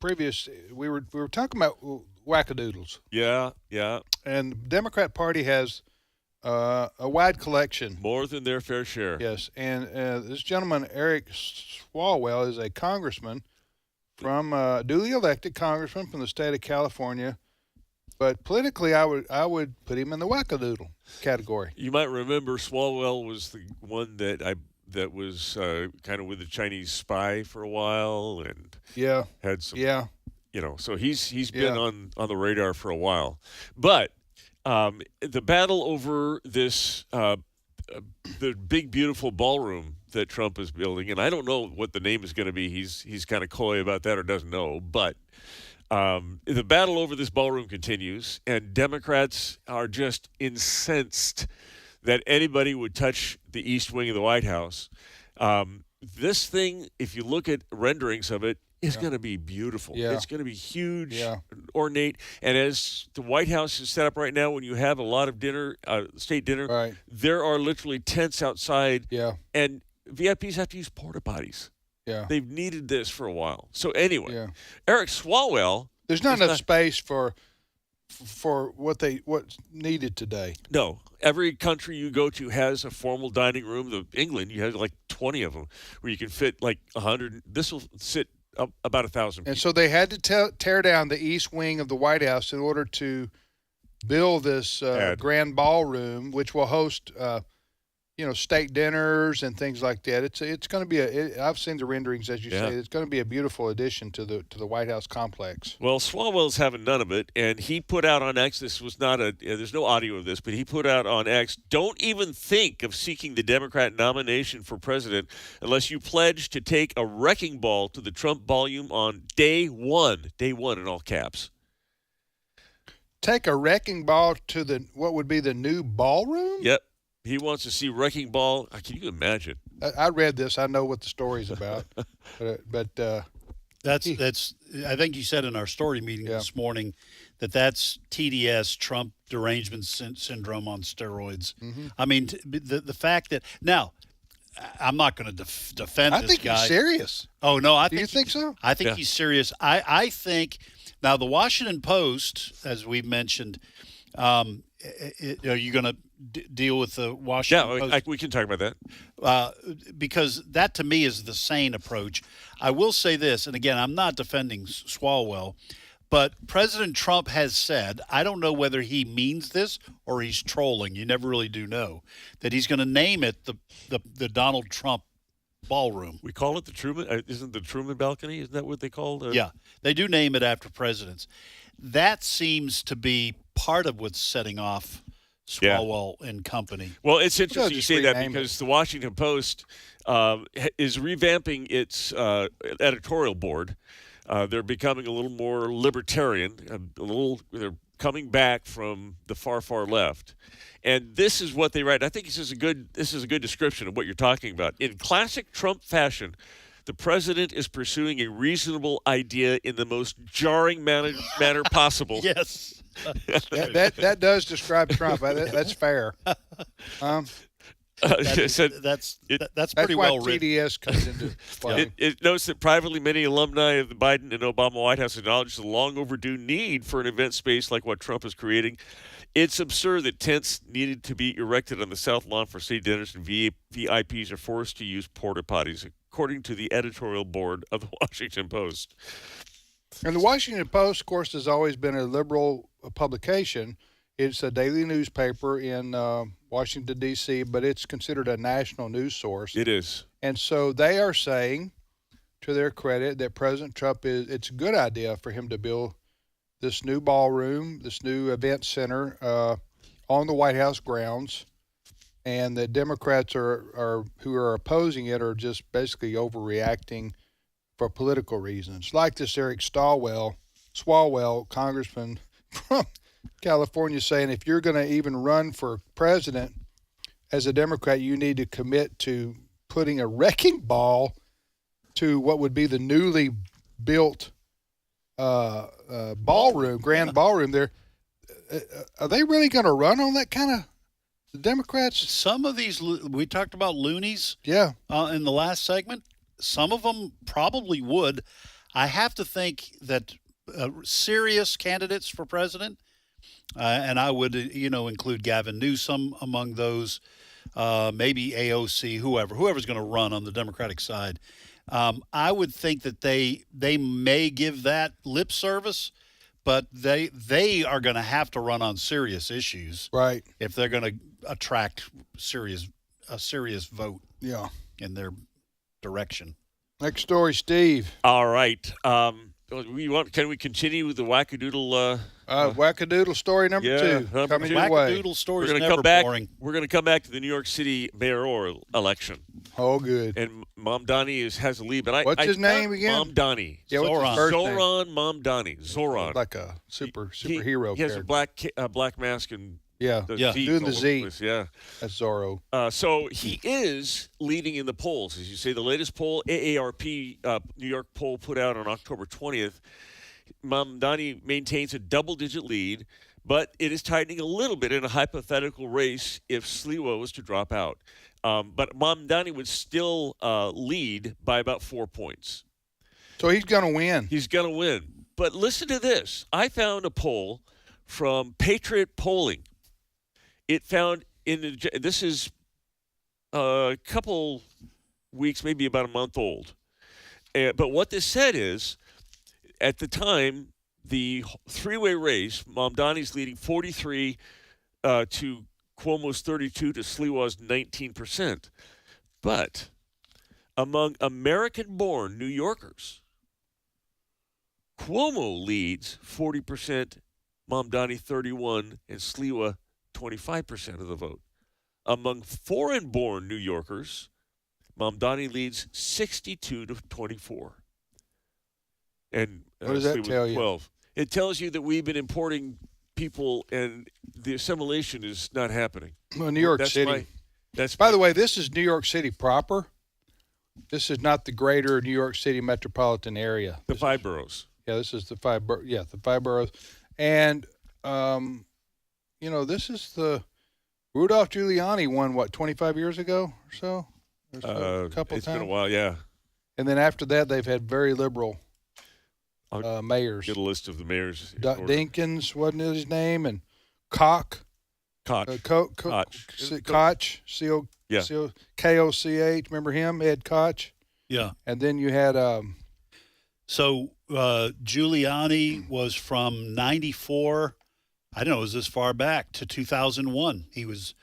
previous, we were talking about wackadoodles. Yeah. And the Democrat Party has A wide collection. More than their fair share. Yes, and this gentleman, Eric Swalwell, is a congressman from duly elected congressman from the state of California. But politically, I would put him in the wackadoodle category. You might remember Swalwell was the one that was kind of with the Chinese spy for a while, and had some so he's been on the radar for a while. But the battle over this the big beautiful ballroom that Trump is building, and I don't know what the name is going to be. He's kind of coy about that or doesn't know, but the battle over this ballroom continues, and Democrats are just incensed that anybody would touch the east wing of the White House. This thing, if you look at renderings of it, is going to be beautiful. Yeah. It's going to be huge, ornate. And as the White House is set up right now, when you have a lot of state dinner, there are literally tents outside, and VIPs have to use porta potties. Yeah. They've needed this for a while. So anyway, Eric Swalwell. There's not enough space for what's needed today. No. Every country you go to has a formal dining room. England, you have like 20 of them where you can fit like 100. This will sit about 1,000 people. And so they had to tear down the east wing of the White House in order to build this grand ballroom, which will host state dinners and things like that. It's going to be I've seen the renderings, as you say. It's going to be a beautiful addition to the White House complex. Well, Swalwell's having none of it, and he put out on X. This was not there's no audio of this, but he put out on X. Don't even think of seeking the Democrat nomination for president unless you pledge to take a wrecking ball to the Trump ballroom on day one in all caps. Take a wrecking ball to what would be the new ballroom? Yep. He wants to see wrecking ball. Can you imagine? I read this. I know what the story's about. but that's. I think you said in our story meeting this morning that's TDS, Trump derangement syndrome on steroids. Mm-hmm. I mean, the fact that now. I'm not going to defend this guy. I think he's serious. Oh no, Do you think so? I think he's serious. I think now the Washington Post, as we've mentioned. Are you going to deal with the Washington Post? Yeah, we can talk about that. Because that, to me, is the sane approach. I will say this, and again, I'm not defending Swalwell, but President Trump has said, I don't know whether he means this or he's trolling. You never really do know, that he's going to name it the Donald Trump Ballroom. We call it the Truman. Isn't the Truman Balcony? Isn't that what they call it? Yeah, they do name it after presidents. That seems to be part of what's setting off Swalwell and company. Well, it's interesting you say that because the Washington Post is revamping its editorial board. They're becoming a little more libertarian. They're coming back from the far left, and this is what they write. I think this is a good description of what you're talking about. In classic Trump fashion, the president is pursuing a reasonable idea in the most jarring manner possible. Yes. that does describe Trump. That's fair. That's pretty well written. TDS comes into play. It notes that privately many alumni of the Biden and Obama White House acknowledge the long overdue need for an event space like what Trump is creating. It's absurd that tents needed to be erected on the South Lawn for state dinners and VIPs are forced to use porta potties, according to the editorial board of the Washington Post. And the Washington Post, of course, has always been a liberal publication. It's a daily newspaper in Washington, D.C., but it's considered a national news source. It is. And so they are saying, to their credit, that President Trump it's a good idea for him to build this new ballroom, this new event center on the White House grounds. And the Democrats who are opposing it are just basically overreacting for political reasons. Like this Eric Swalwell, congressman from California, saying if you're going to even run for president as a Democrat, you need to commit to putting a wrecking ball to what would be the newly built ballroom, grand ballroom there. Are they really going to run on that kind of the Democrats? Some of these, we talked about loonies in the last segment. Some of them probably would. I have to think that serious candidates for president, and I would, include Gavin Newsom among those, maybe AOC, whoever's going to run on the Democratic side. I would think that they may give that lip service, but they are going to have to run on serious issues, right? If they're going to attract a serious vote, in their direction. Next story, Steve. All right. Can we continue with the wackadoodle? Wackadoodle story number 2. Coming your way. Wackadoodle stories We're never come back. boring. We're going to come back to the New York City mayoral election. Oh, good. And Mamdani has a lead, but what's his name again? Mamdani. Yeah, what's his first name? Zoran Mamdani. Zoran. Like a superhero. He has a black mask and doing the Z. Yeah, that's Zorro. So he is leading in the polls, as you say. The latest poll, AARP New York poll put out on October 20th. Mamdani maintains a double-digit lead, but it is tightening a little bit in a hypothetical race if Sliwa was to drop out. But Mamdani would still lead by about 4 points. So he's going to win. He's going to win. But listen to this. I found a poll from Patriot Polling. It found this is a couple weeks, maybe about a month old. But what this said is, at the time, the three-way race, Mamdani's leading 43 to Cuomo's 32 to Sliwa's 19%. But among American-born New Yorkers, Cuomo leads 40%, Mamdani 31, and Sliwa 25% of the vote. Among foreign-born New Yorkers, Mamdani leads 62 to 24. And what does that tell 12. You? It tells you that we've been importing people, and the assimilation is not happening. Well, New York City. By the way, this is New York City proper. This is not the greater New York City metropolitan area. The 5 boroughs. Yeah, this is the 5 boroughs. And, this is the Rudolph Giuliani won, 25 years ago or so? A couple it's times. Been a while, yeah. And then after that, they've had very liberal mayors. Get a list of the mayors. Dinkins, wasn't it his name? And Koch. Koch. Koch. K-O-C-H. Remember him? Ed Koch. Yeah. And then you had... So Giuliani was from 94, I don't know, it was this far back, to 2001. He was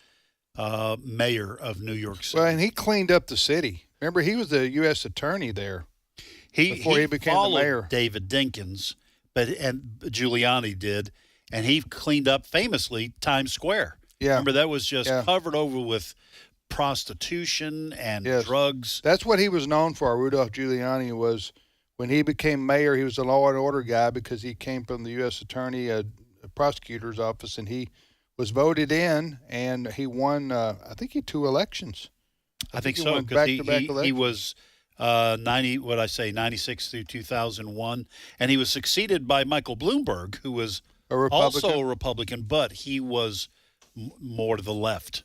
mayor of New York City. Well, and he cleaned up the city. Remember, he was the U.S. attorney there before he became the mayor. David Dinkins, and Giuliani did, and he cleaned up famously Times Square. Yeah. Remember, that was just covered over with prostitution and drugs. That's what he was known for. Rudolph Giuliani was... When he became mayor, he was a law and order guy because he came from the U.S. Attorney prosecutor's office, and he was voted in, and he won, I think, 2 elections. I think so, because he was 96 through 2001, and he was succeeded by Michael Bloomberg, who was also a Republican, but he was more to the left.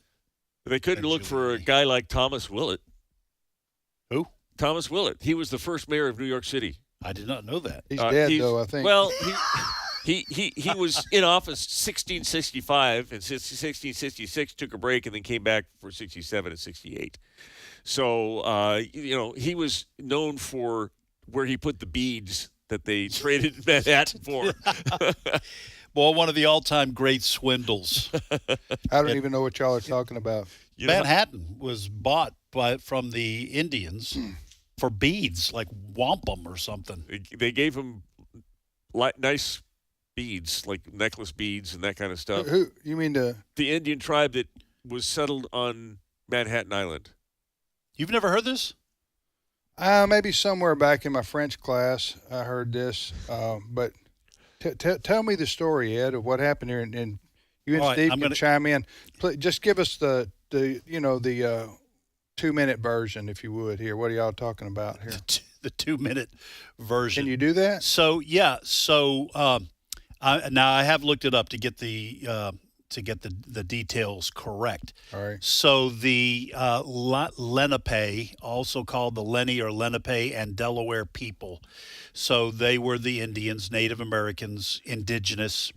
They couldn't look for a guy like Thomas Willett. Who? Thomas Willett. He was the first mayor of New York City. I did not know that. He's dead, though, I think. Well, he was in office 1665 and 1666, took a break, and then came back for 67 and 68. So, he was known for where he put the beads that they traded Manhattan for. Well, one of the all-time great swindles. I don't even know what y'all are talking about. Manhattan was bought from the Indians for beads, like wampum or something. They gave him nice beads, like necklace beads and that kind of stuff. Who you mean the Indian tribe that was settled on Manhattan Island? You've never heard this? Maybe somewhere back in my French class I heard this. But tell me the story, Ed, of what happened here, and you and Steve can chime in. Just give us the 2-minute version, if you would, here. What are y'all talking about here? The 2-minute version. Can you do that? So, yeah. So, now I have looked it up to get the details correct. All right. So the Lenape, also called the Lenni or Lenape and Delaware people. So they were the Indians, Native Americans, indigenous.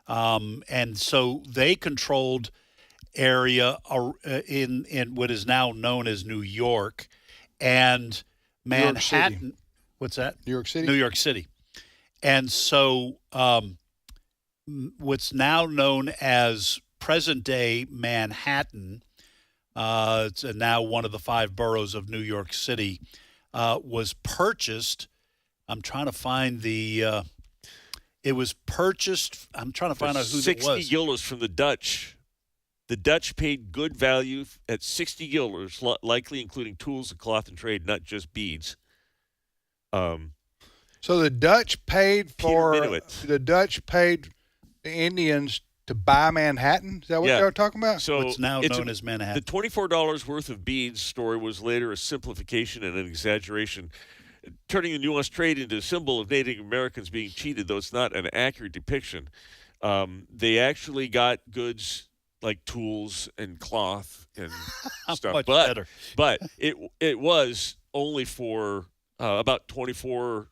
And so they controlled area in what is now known as New York and Manhattan. City. What's that? New York City? New York City. And so what's now known as present-day Manhattan, it's now one of the 5 boroughs of New York City, was purchased. I'm trying to find the it was purchased. I'm trying to find out who it was. 60 guilders from the Dutch. The Dutch paid good value at 60 guilders, likely including tools and cloth and trade, not just beads. So the Dutch paid for Minuit. the Indians to buy Manhattan? Is that what they were talking about? So what's now known as Manhattan. The $24 worth of beads story was later a simplification and an exaggeration, turning the nuanced trade into a symbol of Native Americans being cheated, though it's not an accurate depiction. They actually got goods like tools and cloth and stuff. Much better. But it was only for about $24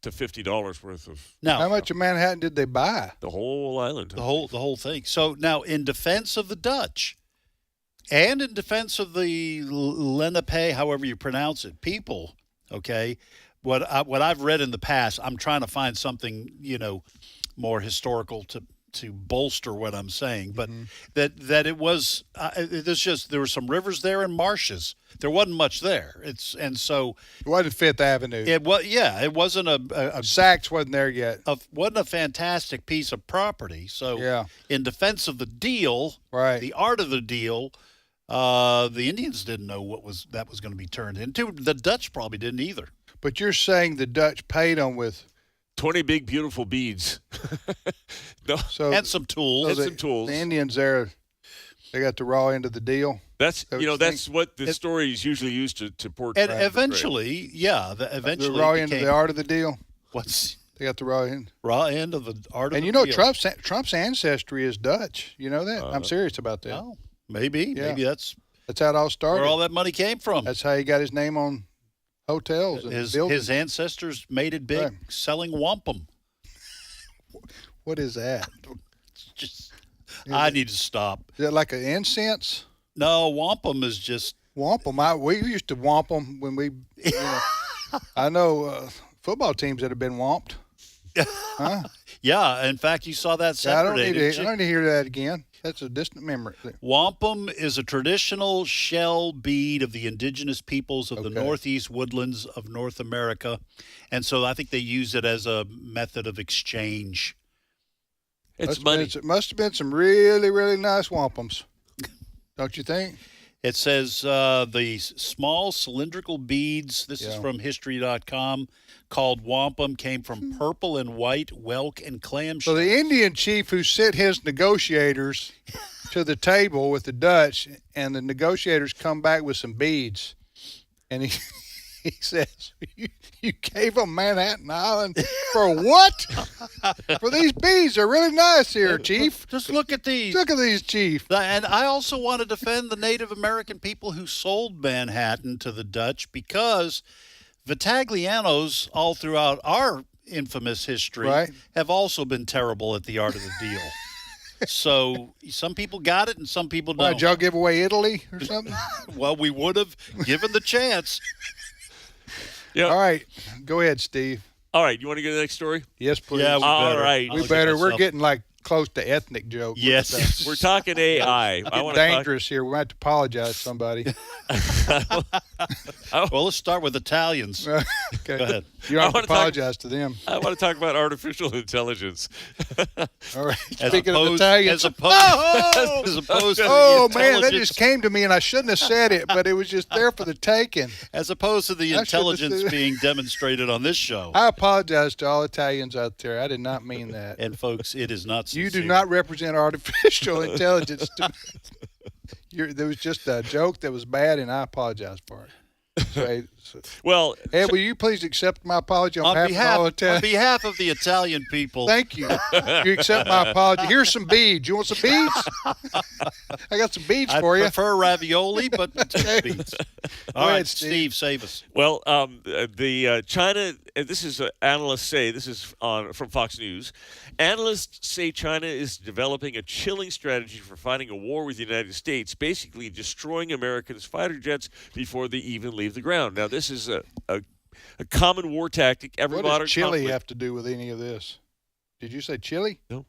to $50 worth of. Now, how much of Manhattan did they buy? The whole island. The whole thing. So now, in defense of the Dutch, and in defense of the Lenape, however you pronounce it, people. Okay, what I've read in the past, I'm trying to find something more historical to bolster what I'm saying, but that it was there were some rivers there and marshes. There wasn't much there. It wasn't Fifth Avenue. It was It wasn't a Saks wasn't there yet. Wasn't a fantastic piece of property. So in defense of the deal, right, the art of the deal. The Indians didn't know that was going to be turned into. The Dutch probably didn't either. But you're saying the Dutch paid them with 20 big, beautiful beads. No. And some tools. The Indians there, they got the raw end of the deal. That's that's what the story is usually used to portray. And eventually, eventually the raw end of the art of the deal. They got the raw end. Raw end of the art of the deal. And Trump's ancestry is Dutch. You know that? I'm serious about that. Oh, maybe that's how it all started. Where all that money came from. That's how he got his name on hotels and buildings. His ancestors made it big selling wampum. What is that? I need to stop. Is that like an incense? No, wampum is just wampum. We used to wampum when we. I know football teams that have been wamped. Huh? Yeah, in fact, you saw that Saturday. I don't need to hear that again. That's a distant memory. Wampum is a traditional shell bead of the indigenous peoples of the northeast woodlands of North America. And so I think they use it as a method of exchange. It's money. It must have been some really, really nice wampums. Don't you think? It says the small cylindrical beads, this is from history.com, called wampum, came from purple and white whelk and clam shells. So the Indian chief who sent his negotiators to the table with the Dutch, and the negotiators come back with some beads, and he says, you gave them Manhattan Island for what? For these beads. They're really nice here, Chief. Just look at these. Look at these, Chief. And I also want to defend the Native American people who sold Manhattan to the Dutch, because Vitaglianos all throughout our infamous history have also been terrible at the art of the deal. So some people got it and some people don't. Did y'all give away Italy or something? Well, we would have given the chance. Yeah. All right. Go ahead, Steve. All right. You want to get to the next story? Yes, please. Yeah, all right. We better. We're getting like close to ethnic jokes. Yes. We're talking AI. It's dangerous here. We have to apologize to somebody. Well, let's start with Italians. Okay. Go ahead. You don't have to apologize to them. I want to talk about artificial intelligence. All right. Speaking of Italians. As opposed to oh, man, that just came to me, and I shouldn't have said it, but it was just there for the taking. As opposed to the intelligence being demonstrated on this show. I apologize to all Italians out there. I did not mean that. And, folks, it is not sincere. You do not represent artificial intelligence to me. There was just a joke that was bad, and I apologize for it. Well, Ed, will you please accept my apology on behalf of all Italians? On behalf of the Italian people. Thank you. You accept my apology. Here's some beads. You want some beads? I got some beets for you. I prefer ravioli, but beets. All right, Steve, save us. Well, China, and this is analysts say, this is from Fox News. Analysts say China is developing a chilling strategy for fighting a war with the United States, basically destroying Americans' fighter jets before they even leave the ground. Now, this is a common war tactic. What does Chile have to do with any of this? Did you say Chile? No.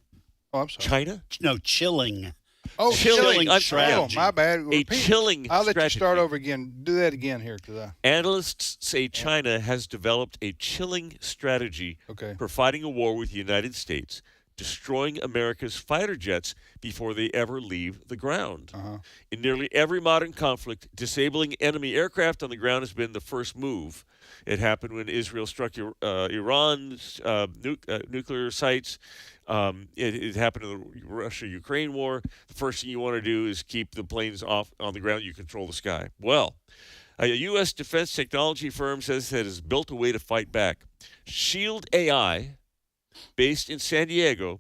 Oh, I'm sorry. China? No, chilling. Oh, chilling strategy. Oh, my bad. A chilling I'll let strategy. you start over again. Do that again here. Analysts say China has developed a chilling strategy for fighting a war with the United States, destroying America's fighter jets before they ever leave the ground. In nearly every modern conflict, disabling enemy aircraft on the ground has been the first move. It happened when Israel struck Iran's nuclear sites. It happened in the Russia-Ukraine war. The first thing you want to do is keep the planes off on the ground. You control the sky. Well, a U.S. defense technology firm says that it has built a way to fight back. Shield AI, based in San Diego,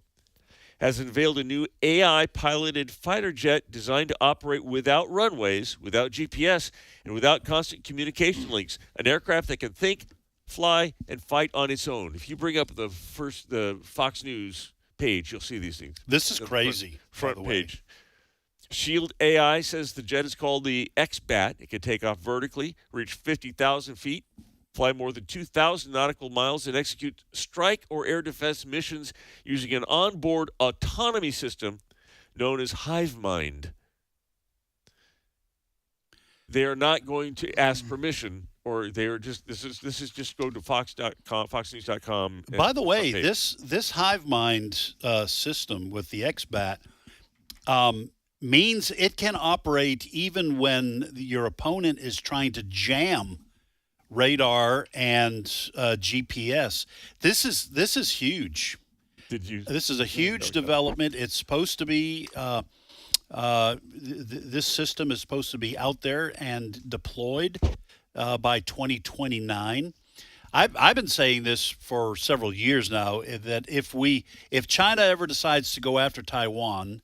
has unveiled a new AI-piloted fighter jet designed to operate without runways, without GPS, and without constant communication links. An aircraft that can think, fly, and fight on its own. If you bring up the Fox News page, you'll see these things. This is crazy. Front page. Shield AI says the jet is called the X-Bat. It can take off vertically, reach 50,000 feet, fly more than 2,000 nautical miles, and execute strike or air defense missions using an onboard autonomy system known as HiveMind. They are not going to ask permission, or they are just this is just go to fox.com, foxnews.com. By the way, this HiveMind system with the X-Bat means it can operate even when your opponent is trying to jam radar and GPS. This is huge. This is a huge development. It's supposed to be this system is supposed to be out there and deployed by 2029. I've been saying this for several years now, that if China ever decides to go after Taiwan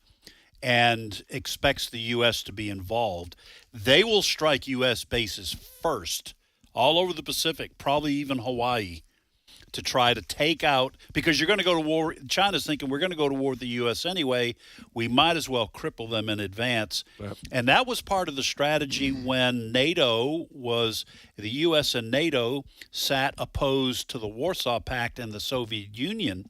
and expects the U.S. to be involved, they will strike U.S. bases first, all over the Pacific, probably even Hawaii, to try to take out, because you're going to go to war. China's thinking, we're going to go to war with the U.S. anyway. We might as well cripple them in advance. Yep. And that was part of the strategy when the U.S. and NATO sat opposed to the Warsaw Pact and the Soviet Union.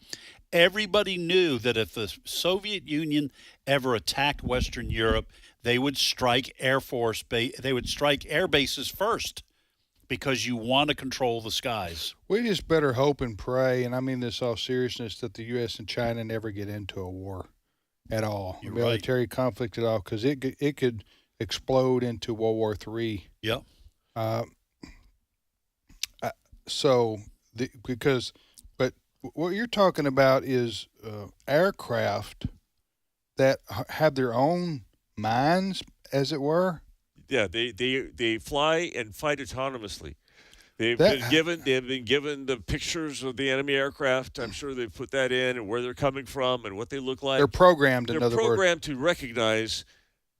Everybody knew that if the Soviet Union ever attacked Western Europe, they would strike air bases first, because you want to control the skies. We just better hope and pray, and I mean this all seriousness, that the U.S. and China never get into a war at all, military conflict at all, because it could explode into World War III. Yep. But what you're talking about is aircraft that have their own minds, as it were. Yeah, they fly and fight autonomously. They've been given the pictures of the enemy aircraft. I'm sure they've put that in, and where they're coming from and what they look like. They're programmed. They're programmed to recognize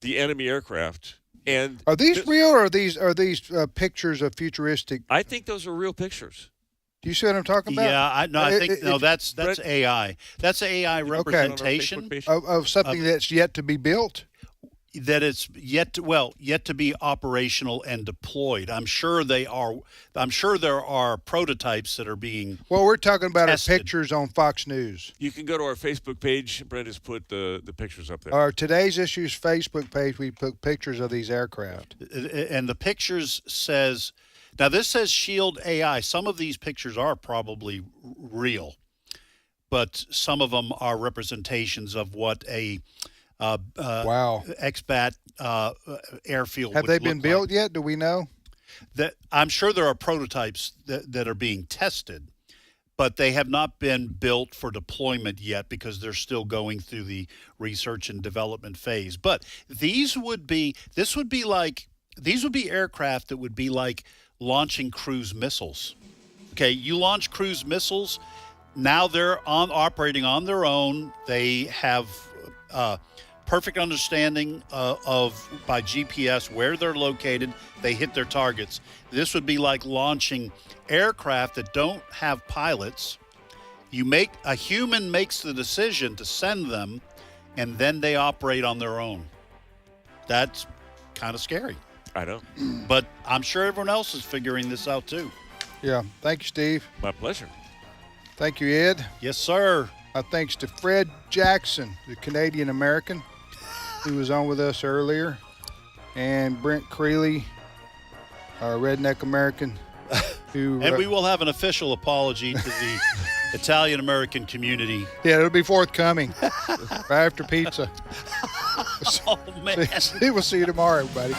the enemy aircraft. And are these real, or are these pictures of futuristic? I think those are real pictures. Do you see what I'm talking about? Yeah, I think that's AI. That's AI representation of something that's yet to be built. That it's yet to be operational and deployed. I'm sure there are prototypes that are being Well, we're talking about tested. Our pictures on Fox News. You can go to our Facebook page. Brenda's put the pictures up there. Our Today's Issues Facebook page, we put pictures of these aircraft. And the pictures says, now this says Shield AI. Some of these pictures are probably real, but some of them are representations of what a X-Bat airfield. Have they been built yet? Do we know? That I'm sure there are prototypes that are being tested, but they have not been built for deployment yet because they're still going through the research and development phase. But these would be aircraft that would be like launching cruise missiles. Okay, you launch cruise missiles. Now they're operating on their own. They have perfect understanding of by GPS where they're located. They hit their targets. This would be like launching aircraft that don't have pilots. A human makes the decision to send them, and then they operate on their own. That's kind of scary. I know. But I'm sure everyone else is figuring this out too. Yeah. Thank you, Steve. My pleasure. Thank you, Ed. Yes, sir. Our thanks to Fred Jackson, the Canadian American, who was on with us earlier, and Brent Creeley, our redneck American, who. And we will have an official apology to the Italian American community. Yeah, it'll be forthcoming right after pizza. Oh, man. We'll see you tomorrow, everybody.